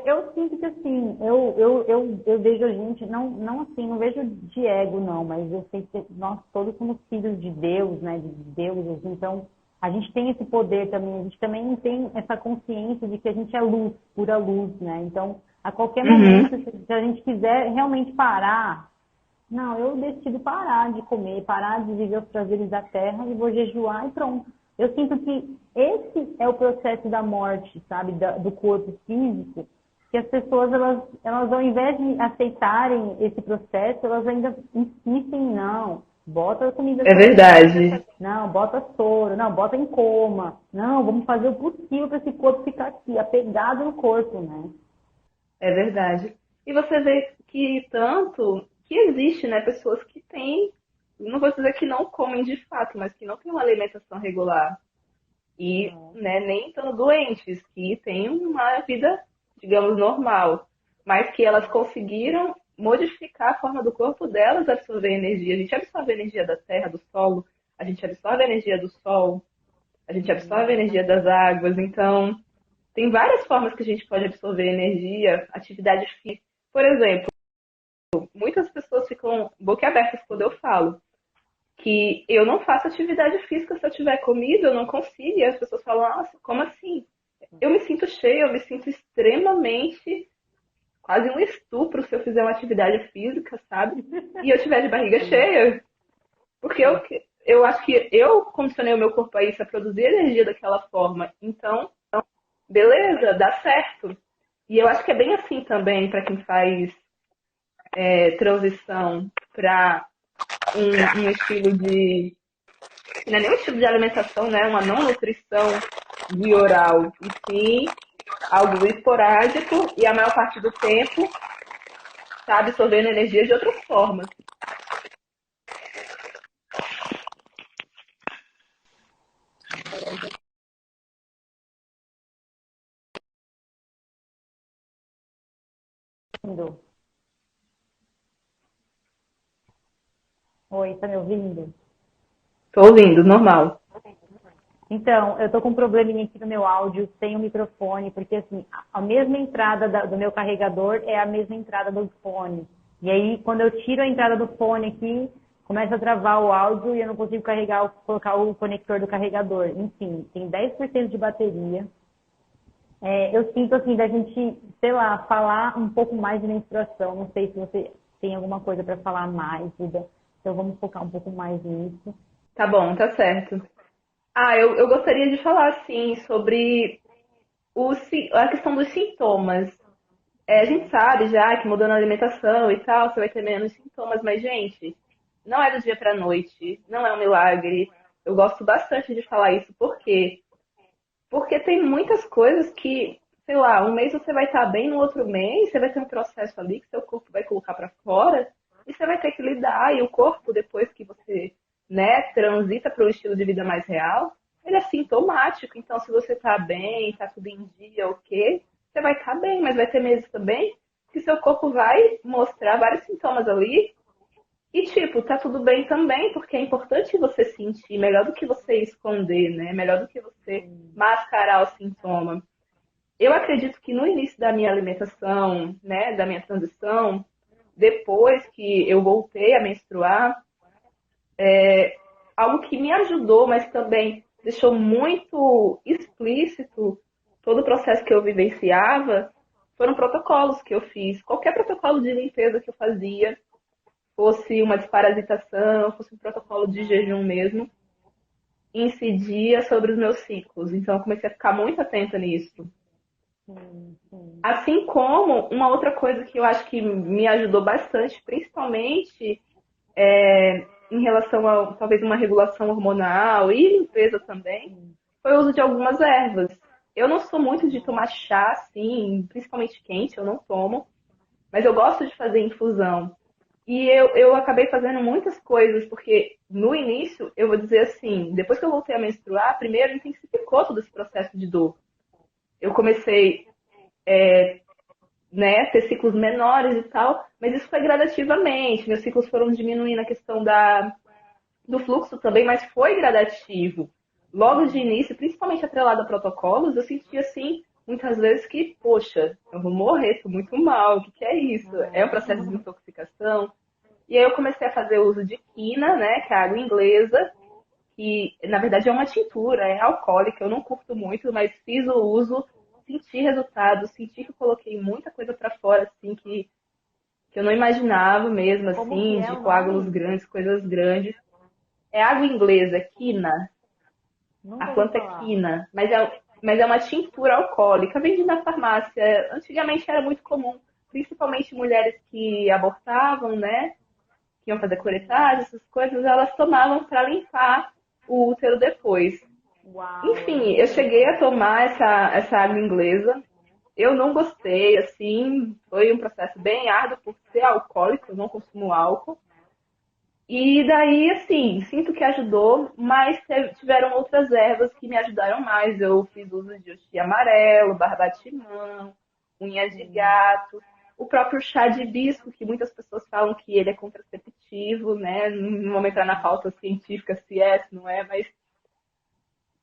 [SPEAKER 1] Eu sinto que assim, eu vejo a gente, não assim, não vejo de ego, não, mas eu sei que nós todos somos filhos de Deus, né? De deuses, então a gente tem esse poder também, a gente também tem essa consciência de que a gente é luz, pura luz, né? Então, a qualquer momento,
[SPEAKER 2] Uhum.
[SPEAKER 1] se a gente quiser realmente parar Não, eu decido parar de comer, parar de viver os prazeres da terra e vou jejuar e pronto. Eu sinto que esse é o processo da morte, sabe, do corpo físico, que as pessoas, elas ao invés de aceitarem esse processo, elas ainda insistem, não, bota a comida
[SPEAKER 2] É
[SPEAKER 1] certa,
[SPEAKER 2] verdade,
[SPEAKER 1] não, bota soro, não, bota em coma, não, vamos fazer o possível para esse corpo ficar aqui, apegado no corpo, né?
[SPEAKER 2] é verdade. E você vê que tanto que existe, né, pessoas que têm, não vou dizer que não comem de fato, mas que não têm uma alimentação regular. E, né, nem estando doentes, que têm uma vida, digamos, normal, mas que elas conseguiram modificar a forma do corpo delas absorver energia. A gente absorve a energia da terra, do solo, a gente absorve a energia do sol, a gente absorve a energia das águas. Então, tem várias formas que a gente pode absorver energia, atividade física. Por exemplo, muitas pessoas ficam boquiabertas quando eu falo que eu não faço atividade física se eu tiver comida, eu não consigo. E as pessoas falam, nossa, como assim? Eu me sinto cheia, eu me sinto extremamente, quase um estupro se eu fizer uma atividade física, sabe? E eu tiver de barriga
[SPEAKER 1] Sim,
[SPEAKER 2] cheia. Porque eu acho que eu condicionei o meu corpo a isso, a produzir energia daquela forma. Então, beleza, dá certo. E eu acho que é bem assim também para quem faz transição para um estilo de não é nem um estilo de alimentação, né? Uma não nutrição via oral, e sim algo esporádico e a maior parte do tempo está absorvendo energia de outras formas.
[SPEAKER 1] ouvindo? Oi, tá me ouvindo?
[SPEAKER 2] Tô ouvindo, normal.
[SPEAKER 1] Então, eu tô com um probleminha aqui no meu áudio, sem o microfone, porque assim, a mesma entrada do meu carregador é a mesma entrada do fone. E aí, quando eu tiro a entrada do fone aqui, começa a travar o áudio e eu não consigo carregar, colocar o conector do carregador. Enfim, tem 10% de bateria. Eu sinto assim da gente, sei lá, falar um pouco mais de menstruação. Não sei se você tem alguma coisa para falar mais, Duda. Então vamos focar um pouco mais nisso.
[SPEAKER 2] Tá bom, tá certo. Ah, eu gostaria de falar, sim, sobre a questão dos sintomas. A gente sabe já que mudando a alimentação e tal, você vai ter menos sintomas, mas, gente, não é do dia pra noite, não é um milagre. Eu gosto bastante de falar isso, por quê? Porque tem muitas coisas que, sei lá, um mês você vai estar bem, no outro mês você vai ter um processo ali que seu corpo vai colocar para fora e você vai ter que lidar. E o corpo, depois que você, né, transita para um estilo de vida mais real, ele é sintomático. Então, se você está bem, está tudo em dia, ok, você vai estar bem, mas vai ter meses também que seu corpo vai mostrar vários sintomas ali e, tipo, tá tudo bem também, porque é importante você sentir, melhor do que você esconder, né? Melhor do que você mascarar o sintoma. Eu acredito que no início da minha alimentação, né, da minha transição, depois que eu voltei a menstruar, algo que me ajudou, mas também deixou muito explícito todo o processo que eu vivenciava, foram protocolos que eu fiz. Qualquer protocolo de limpeza que eu fazia, fosse uma desparasitação, fosse um protocolo de jejum mesmo, incidia sobre os meus ciclos. Então, eu comecei a ficar muito atenta nisso.
[SPEAKER 1] Sim, sim.
[SPEAKER 2] Assim como uma outra coisa que eu acho que me ajudou bastante, principalmente em relação a talvez uma regulação hormonal e limpeza também, foi o uso de algumas ervas. Eu não sou muito de tomar chá, assim, principalmente quente, eu não tomo, mas eu gosto de fazer infusão. E eu acabei fazendo muitas coisas, porque no início, eu vou dizer assim, depois que eu voltei a menstruar, primeiro intensificou todo esse processo de dor. Eu comecei, né, ter ciclos menores e tal, mas isso foi gradativamente. Meus ciclos foram diminuindo a questão do fluxo também, mas foi gradativo. Logo de início, principalmente atrelado a protocolos, eu senti assim, muitas vezes que, poxa, eu vou morrer, tô muito mal, o que é isso? É um processo de desintoxicação? E aí eu comecei a fazer uso de quina, né, que é a água inglesa, que na verdade é uma tintura, é alcoólica, eu não curto muito, mas fiz o uso, senti resultados, senti que eu coloquei muita coisa para fora, assim, que que eu não imaginava mesmo,
[SPEAKER 1] Como que
[SPEAKER 2] assim,
[SPEAKER 1] é
[SPEAKER 2] de
[SPEAKER 1] o
[SPEAKER 2] coágulos
[SPEAKER 1] nome?
[SPEAKER 2] grandes, coisas grandes. É água inglesa, quina. A
[SPEAKER 1] Nunca ouvi
[SPEAKER 2] planta é
[SPEAKER 1] falar.
[SPEAKER 2] quina, mas é uma tintura alcoólica, vende na farmácia. Antigamente era muito comum, principalmente mulheres que abortavam, né? Que iam fazer curetagem, essas coisas, elas tomavam para limpar o útero depois.
[SPEAKER 1] Uau, é
[SPEAKER 2] Enfim,
[SPEAKER 1] bem
[SPEAKER 2] eu cheguei a
[SPEAKER 1] interessante.
[SPEAKER 2] tomar essa água inglesa. Eu não gostei, assim, foi um processo bem árduo por ser alcoólico, eu não consumo álcool. E daí, assim, sinto que ajudou, mas tiveram outras ervas que me ajudaram mais. Eu fiz uso de uxi amarelo, barbatimão, unha de
[SPEAKER 1] Sim.
[SPEAKER 2] gato, o próprio chá de hibisco, que muitas pessoas falam que ele é contraceptivo, né? Não vamos entrar na pauta científica se é, se não é, mas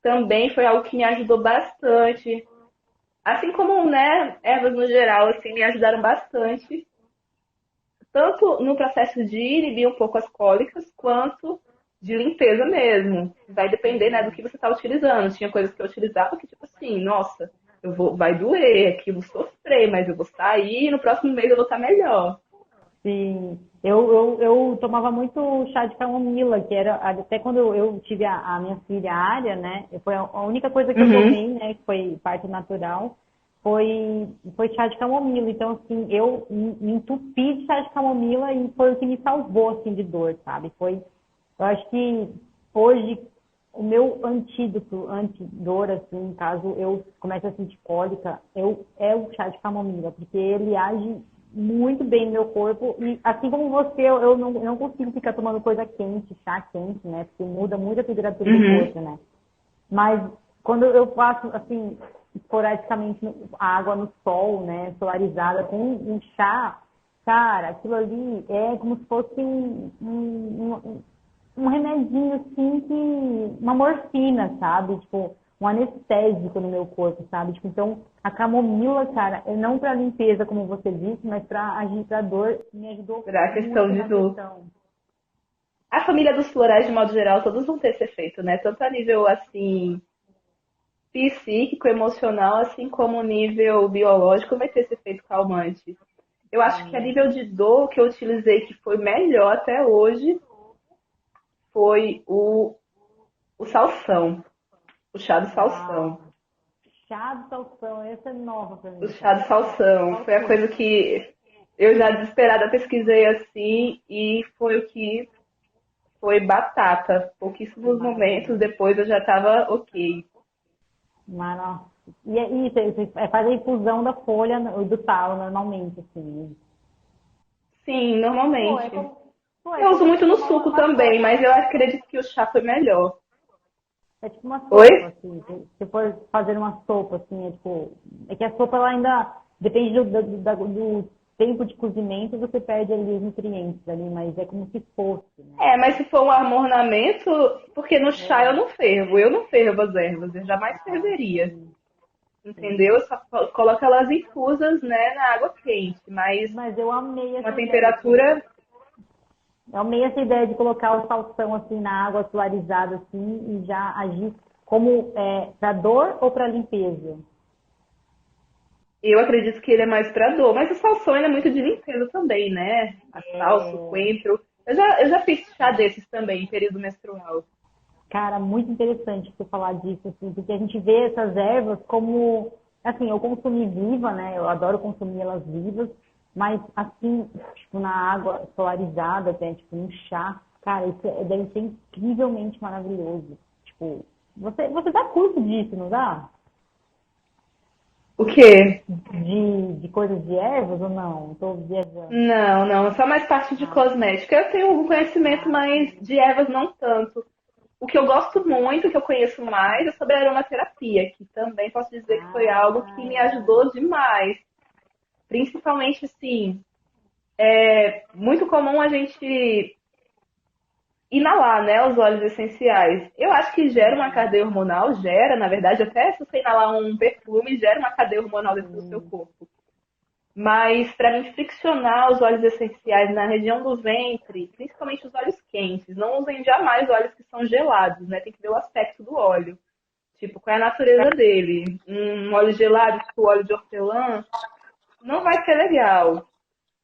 [SPEAKER 2] também foi algo que me ajudou bastante. Assim como, né, ervas no geral, assim, me ajudaram bastante tanto no processo de inibir um pouco as cólicas, quanto de limpeza mesmo. Vai depender, né, do
[SPEAKER 1] Sim.
[SPEAKER 2] que você está utilizando. Tinha coisas que eu utilizava que, tipo assim, nossa, vai doer, aqui eu vou sofrer, mas eu vou sair e no próximo mês eu vou estar melhor.
[SPEAKER 1] Sim, eu tomava muito chá de camomila, que era até quando eu tive a minha filha Ária, né? Foi a única coisa que eu
[SPEAKER 2] Uhum.
[SPEAKER 1] tomei, né? Que foi parte natural, foi chá de camomila. Então, assim, eu me entupi de chá de camomila e foi o que me salvou, assim, de dor, sabe? Eu acho que hoje o meu antídoto, antidor, assim, caso eu comece a sentir cólica, é o chá de camomila, porque ele age muito bem no meu corpo e assim como você, eu não consigo ficar tomando coisa quente, chá quente, né? Porque muda muito a temperatura do
[SPEAKER 2] Uhum.
[SPEAKER 1] corpo, né? Mas quando eu faço, assim, esporadicamente a água no sol, né, solarizada, com um chá, cara, aquilo ali é como se fosse um remedinho, assim, uma morfina, sabe? Tipo, um anestésico no meu corpo, sabe? Tipo, então, a camomila, cara, é não para limpeza, como você disse, mas para agir pra dor, me ajudou
[SPEAKER 2] Será a questão
[SPEAKER 1] muito
[SPEAKER 2] de
[SPEAKER 1] na
[SPEAKER 2] dor.
[SPEAKER 1] questão.
[SPEAKER 2] A família dos florais, de modo geral, todos vão ter esse efeito, né? Tanto a nível, assim, psíquico, emocional, assim como nível biológico, vai ter esse efeito calmante. Eu acho que a
[SPEAKER 1] Sim.
[SPEAKER 2] nível de dor que eu utilizei que foi melhor até hoje foi o salsão, o chá do salsão.
[SPEAKER 1] Uau. Chá de salsão, essa é nova pra
[SPEAKER 2] O
[SPEAKER 1] mim,
[SPEAKER 2] chá
[SPEAKER 1] cara.
[SPEAKER 2] do salsão
[SPEAKER 1] Qual
[SPEAKER 2] foi a
[SPEAKER 1] que é?
[SPEAKER 2] coisa que eu já desesperada pesquisei assim e foi o que foi batata. Pouquíssimos momentos
[SPEAKER 1] Maravilhoso.
[SPEAKER 2] depois eu já estava ok.
[SPEAKER 1] Mas, nossa. E aí, você faz a infusão da folha do talo, normalmente, assim.
[SPEAKER 2] Sim,
[SPEAKER 1] Pô,
[SPEAKER 2] normalmente.
[SPEAKER 1] é
[SPEAKER 2] Eu uso
[SPEAKER 1] como
[SPEAKER 2] muito
[SPEAKER 1] você
[SPEAKER 2] no
[SPEAKER 1] tomar
[SPEAKER 2] suco
[SPEAKER 1] uma
[SPEAKER 2] também,
[SPEAKER 1] sopa,
[SPEAKER 2] mas eu
[SPEAKER 1] né?
[SPEAKER 2] acredito que o chá foi melhor.
[SPEAKER 1] É tipo uma
[SPEAKER 2] Oi?
[SPEAKER 1] sopa, assim. Se for fazer uma sopa, assim, é tipo. É que a sopa ela ainda depende do tempo de cozimento, você perde ali os nutrientes ali, mas é como se fosse, né?
[SPEAKER 2] É, mas se for um ornamento, porque no chá
[SPEAKER 1] É.
[SPEAKER 2] eu não fervo as ervas, eu jamais
[SPEAKER 1] Ah,
[SPEAKER 2] ferveria.
[SPEAKER 1] sim, sim.
[SPEAKER 2] Entendeu? Eu só coloco elas infusas, né, na água quente, mas
[SPEAKER 1] Mas eu amei
[SPEAKER 2] uma
[SPEAKER 1] essa ideia.
[SPEAKER 2] temperatura.
[SPEAKER 1] Eu amei essa ideia de colocar o salsão assim na água solarizada assim e já agir como para dor ou para limpeza.
[SPEAKER 2] Eu acredito que ele é mais para dor, mas o salsão ele é muito de limpeza também, né? A salsa, o
[SPEAKER 1] É,
[SPEAKER 2] coentro. Eu já fiz chá desses também, em período menstrual.
[SPEAKER 1] cara, muito interessante você falar disso, assim, porque a gente vê essas ervas como, assim, eu consumi viva, né? Eu adoro consumir elas vivas, mas assim, tipo, na água solarizada, até, tipo, no chá, cara, deve ser incrivelmente maravilhoso. Tipo, você dá curso disso, não dá?
[SPEAKER 2] O quê?
[SPEAKER 1] De coisas de ervas ou não? Estou viajando.
[SPEAKER 2] Não, não, só mais parte de
[SPEAKER 1] Ah,
[SPEAKER 2] cosmética. Eu tenho um conhecimento,
[SPEAKER 1] ah,
[SPEAKER 2] mas
[SPEAKER 1] sim.
[SPEAKER 2] de ervas não tanto. O que eu gosto muito, o que eu conheço mais, é sobre a aromaterapia, que também posso dizer que foi algo que me
[SPEAKER 1] Ah,
[SPEAKER 2] ajudou demais. Principalmente, assim, muito comum a gente inalar, né, os óleos essenciais. Eu acho que gera uma
[SPEAKER 1] sim,
[SPEAKER 2] cadeia hormonal, gera, na verdade, até se você inalar um perfume, gera uma cadeia hormonal dentro do seu
[SPEAKER 1] sim.
[SPEAKER 2] corpo. Mas para mim friccionar os óleos essenciais na região do ventre, principalmente os óleos quentes, não usem jamais óleos que são gelados, né? Tem que ver o aspecto do óleo. Tipo, qual é a natureza dele? Um óleo gelado, tipo óleo de hortelã, não vai ser legal.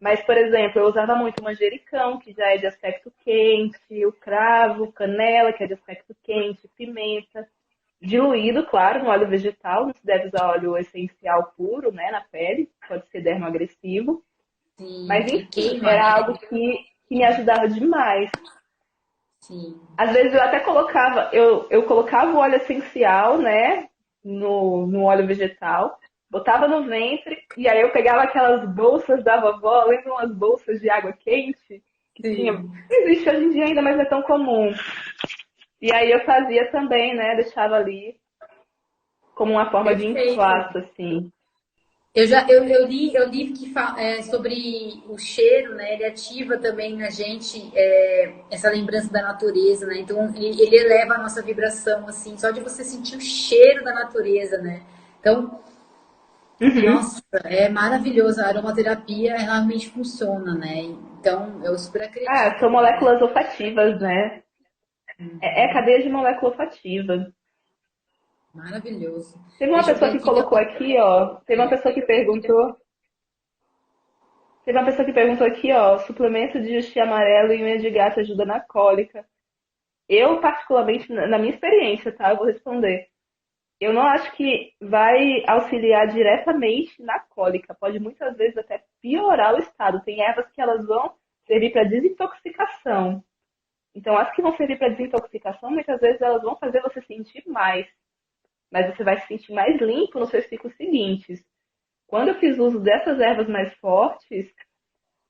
[SPEAKER 2] Mas, por exemplo, eu usava muito o manjericão, que já é de aspecto quente, o cravo, canela, que é de aspecto quente, pimenta. Diluído, claro, no óleo vegetal, não se deve usar óleo essencial puro, né, na pele, pode ser dermoagressivo.
[SPEAKER 3] Sim,
[SPEAKER 2] Mas,
[SPEAKER 3] e
[SPEAKER 2] enfim,
[SPEAKER 3] queima,
[SPEAKER 2] era
[SPEAKER 3] né?
[SPEAKER 2] algo que me ajudava demais.
[SPEAKER 3] Sim.
[SPEAKER 2] Às vezes eu até colocava, eu colocava o óleo essencial, né, no óleo vegetal, botava no ventre, e aí eu pegava aquelas bolsas da vovó, lembra umas bolsas de água quente? Que tinha,
[SPEAKER 3] Sim.
[SPEAKER 2] existe hoje em dia ainda, mas não é tão comum. E aí eu fazia também, né, deixava ali como uma forma de
[SPEAKER 3] Perfeito.
[SPEAKER 2] enxuaço, assim.
[SPEAKER 3] Eu li sobre o cheiro, né? Ele ativa também na gente essa lembrança da natureza, né? Então ele eleva a nossa vibração, assim, só de você sentir o cheiro da natureza, né? Então,
[SPEAKER 2] Uhum.
[SPEAKER 3] nossa, é maravilhoso. A aromaterapia realmente funciona, né? Então, eu super
[SPEAKER 2] Ah,
[SPEAKER 3] acredito,
[SPEAKER 2] são
[SPEAKER 3] né?
[SPEAKER 2] moléculas olfativas, né? É cadeia de molécula olfativa.
[SPEAKER 3] Maravilhoso.
[SPEAKER 2] Teve uma
[SPEAKER 3] Deixa eu ver
[SPEAKER 2] pessoa que
[SPEAKER 3] aqui que eu
[SPEAKER 2] colocou
[SPEAKER 3] tô.
[SPEAKER 2] aqui, ó. Teve uma pessoa que perguntou aqui, ó, suplemento de justi amarelo e unha de gato ajuda na cólica. Eu, particularmente, na minha experiência, tá? Eu vou responder. Eu não acho que vai auxiliar diretamente na cólica. Pode muitas vezes até piorar o estado. Tem ervas que elas vão servir para desintoxicação. Então, as que vão servir para desintoxicação, muitas vezes elas vão fazer você sentir mais. Mas você vai se sentir mais limpo nos seus ciclos seguintes. Quando eu fiz uso dessas ervas mais fortes,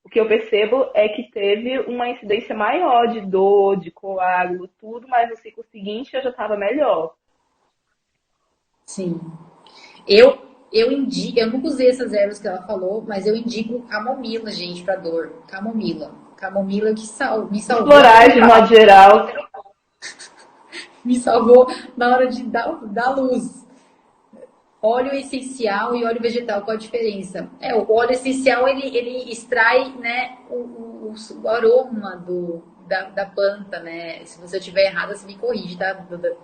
[SPEAKER 2] o que eu percebo é que teve uma incidência maior de dor, de coágulo, tudo, mas no ciclo seguinte eu já estava melhor.
[SPEAKER 3] Sim. Eu nunca usei essas ervas que ela falou, mas eu indico camomila, gente, pra dor. Camomila. Camomila que me
[SPEAKER 2] Os
[SPEAKER 3] salvou até
[SPEAKER 2] florais, de modo geral,
[SPEAKER 3] me salvou na hora de dar luz. Óleo essencial e óleo vegetal, qual a diferença? O óleo essencial ele extrai, né, o aroma da planta, né? Se você estiver errada, você me corrige, tá, Duda?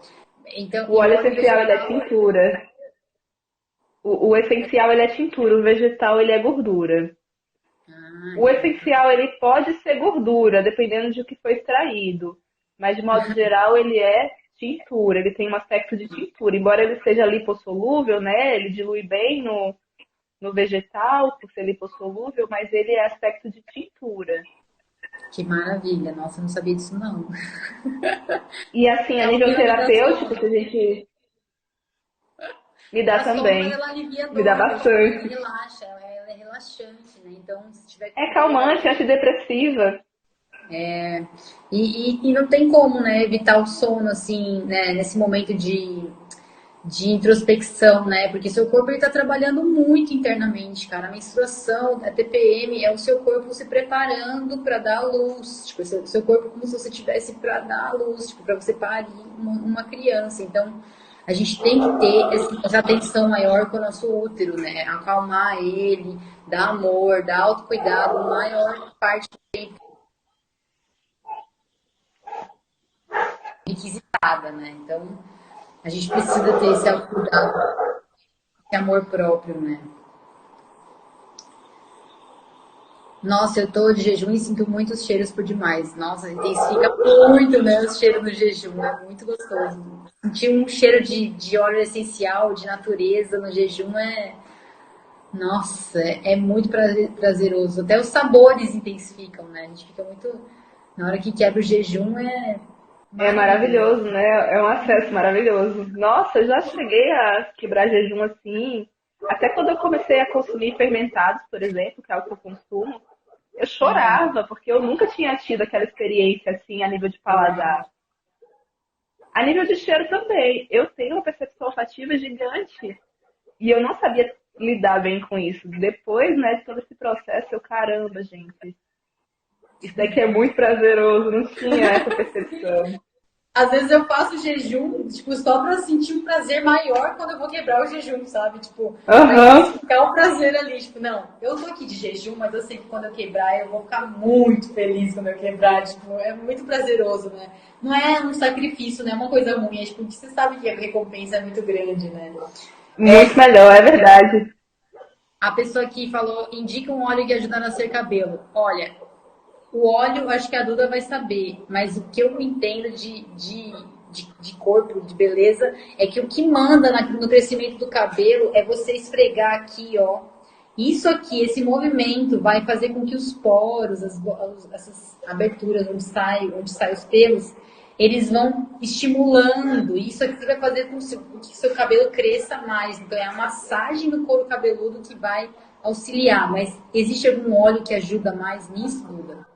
[SPEAKER 3] Então,
[SPEAKER 2] o
[SPEAKER 3] e o
[SPEAKER 2] óleo
[SPEAKER 3] óleo
[SPEAKER 2] essencial ele é
[SPEAKER 3] vegetal
[SPEAKER 2] tintura. O essencial ele é tintura, o vegetal ele é gordura. O
[SPEAKER 3] então,
[SPEAKER 2] essencial ele pode ser gordura, dependendo de o que foi extraído. Mas de modo geral ele é tintura, ele tem um aspecto de tintura. Embora ele seja lipossolúvel, né? Ele dilui bem no vegetal, por ser lipossolúvel, mas ele é aspecto de tintura.
[SPEAKER 3] que maravilha. Nossa, eu não sabia disso, não.
[SPEAKER 2] E assim, a nível
[SPEAKER 3] Camomila me dá
[SPEAKER 2] terapêutico, se
[SPEAKER 3] sono.
[SPEAKER 2] a gente me
[SPEAKER 3] Me
[SPEAKER 2] dá
[SPEAKER 3] dá sono, mas
[SPEAKER 2] também,
[SPEAKER 3] ela alivia a
[SPEAKER 2] me dá
[SPEAKER 3] dor, então, tipo, ela
[SPEAKER 2] bastante.
[SPEAKER 3] relaxa, ela é relaxante, né? Então, se tiver
[SPEAKER 2] É
[SPEAKER 3] com dor,
[SPEAKER 2] calmante, antidepressiva.
[SPEAKER 3] e não tem como, né, evitar o sono, assim, né, nesse momento de introspecção, né? Porque seu corpo ele tá trabalhando muito internamente, cara. A menstruação, a TPM é o seu corpo se preparando para dar a luz. Tipo, seu corpo é como se você tivesse para dar a luz, tipo, para você parir uma criança. Então, a gente tem que ter essa atenção maior com o nosso útero, né? Acalmar ele, dar amor, dar autocuidado, a maior parte requisitada, né? Então, a gente precisa ter esse autocuidado, esse amor próprio, né? Nossa, eu tô de jejum e sinto muitos cheiros por demais. Nossa, intensifica muito, né, os cheiros no jejum. É muito gostoso. Sentir um cheiro de óleo essencial, de natureza no jejum Nossa, é muito prazeroso. Até os sabores intensificam, né? A gente fica muito... Na hora que quebra o jejum é
[SPEAKER 2] É
[SPEAKER 3] maravilhoso.
[SPEAKER 2] maravilhoso, né? É um acesso maravilhoso. Nossa, eu já cheguei a quebrar jejum assim. Até quando eu comecei a consumir fermentados, por exemplo, que é o que eu consumo, eu chorava, porque eu nunca tinha tido aquela experiência assim a nível de paladar. A nível de cheiro também. Eu tenho uma percepção olfativa gigante e eu não sabia lidar bem com isso. Depois, né, de todo esse processo, eu, caramba, gente, isso daqui é muito prazeroso, não tinha essa percepção.
[SPEAKER 3] Às vezes eu faço jejum, tipo, só pra sentir um prazer maior quando eu vou quebrar o jejum, sabe? Tipo, pra
[SPEAKER 2] Aham.
[SPEAKER 3] intensificar o prazer ali. Tipo, não, eu tô aqui de jejum, mas eu sei que quando eu quebrar, eu vou ficar muito feliz quando eu quebrar. Tipo, é muito prazeroso, né? Não é um sacrifício, não é uma coisa ruim. É tipo, que você sabe que a recompensa é muito grande, né?
[SPEAKER 2] Muito melhor, é verdade.
[SPEAKER 3] A pessoa que falou, indica um óleo que ajuda a nascer cabelo. Olha, o óleo, acho que a Duda vai saber, mas o que eu entendo de corpo, de beleza, é que o que manda no crescimento do cabelo é você esfregar aqui, ó. Isso aqui, esse movimento vai fazer com que os poros, essas aberturas onde saem os pelos, eles vão estimulando. Isso aqui vai fazer com que seu cabelo cresça mais. Então, é a massagem do couro cabeludo que vai auxiliar. Mas existe algum óleo que ajuda mais nisso, Duda?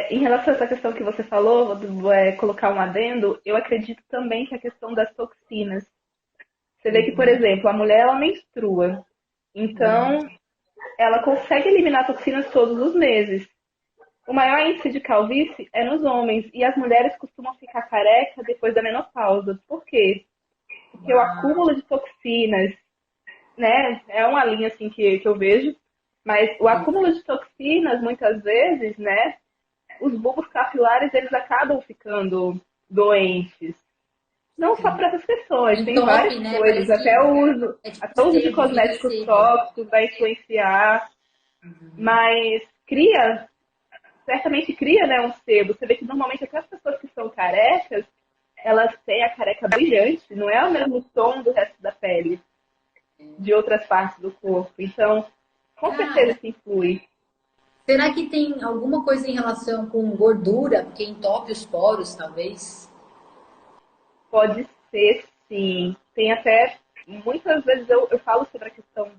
[SPEAKER 2] Em relação a essa questão que você falou, vou colocar um adendo, eu acredito também que a questão das toxinas. Você vê que, por exemplo, a mulher ela menstrua. Então, ela consegue eliminar toxinas todos os meses. O maior índice de calvície é nos homens. E as mulheres costumam ficar careca depois da menopausa. Por quê? Porque o acúmulo de toxinas, né? É uma linha assim que eu vejo. Mas o acúmulo de toxinas, muitas vezes, né? Os bulbos capilares, eles acabam ficando doentes. Não só para essas questões, tem várias coisas. Até o uso de cosméticos tóxicos vai influenciar. Mas certamente cria, né, um sebo. Você vê que normalmente até as pessoas que são carecas, elas têm a careca brilhante, não é o mesmo tom do resto da pele, de outras partes do corpo. Então, com certeza isso influi.
[SPEAKER 3] Será que tem alguma coisa em relação com gordura, que entope os poros, talvez?
[SPEAKER 2] Pode ser, sim. Tem até, muitas vezes eu falo sobre a questão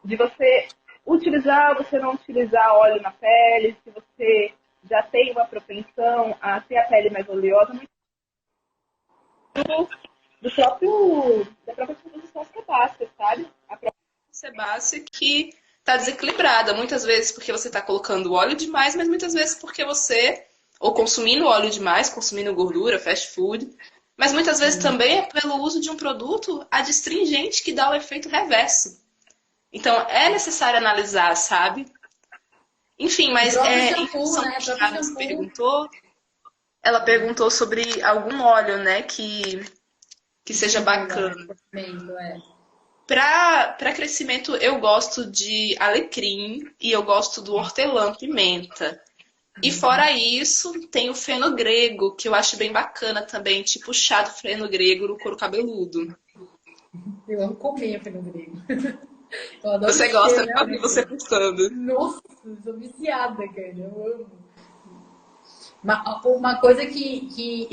[SPEAKER 2] de você utilizar ou você não utilizar óleo na pele, se você já tem uma propensão a ter a pele mais oleosa, da própria composição sebácea, sabe? A própria sebácea que está desequilibrada, muitas vezes porque você está colocando óleo demais, mas muitas vezes porque você, ou consumindo óleo demais, consumindo gordura, fast food, mas muitas vezes também é pelo uso de um produto adstringente que dá o efeito reverso. Então, é necessário analisar, sabe? Enfim, mas ela perguntou sobre algum óleo, né, que seja bacana. Para crescimento, eu gosto de alecrim e eu gosto do hortelã-pimenta. E fora isso, tem o fenogrego, que eu acho bem bacana também, tipo chá do fenogrego no couro cabeludo.
[SPEAKER 3] Eu amo comer fenogrego.
[SPEAKER 2] Você gosta, né? Eu vi você gostando.
[SPEAKER 3] Nossa, eu sou viciada, cara. Eu amo. Uma coisa que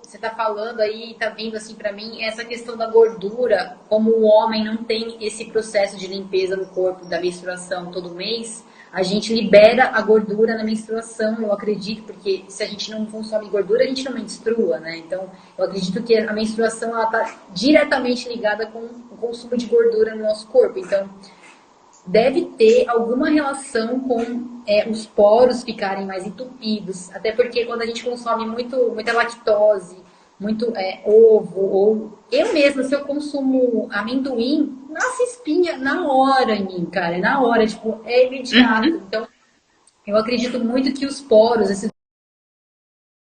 [SPEAKER 3] você tá falando aí, tá vindo assim pra mim, é essa questão da gordura. Como o homem não tem esse processo de limpeza no corpo da menstruação todo mês, a gente libera a gordura na menstruação, eu acredito, porque se a gente não consome gordura, a gente não menstrua, né? Então, eu acredito que a menstruação, ela tá diretamente ligada com o consumo de gordura no nosso corpo. Então, deve ter alguma relação com os poros ficarem mais entupidos. Até porque quando a gente consome muita lactose, muito ovo, ou eu mesma, se eu consumo amendoim, nasce espinha na hora em mim, cara. Na hora, tipo, é imediato. Então, eu acredito muito que os poros, esses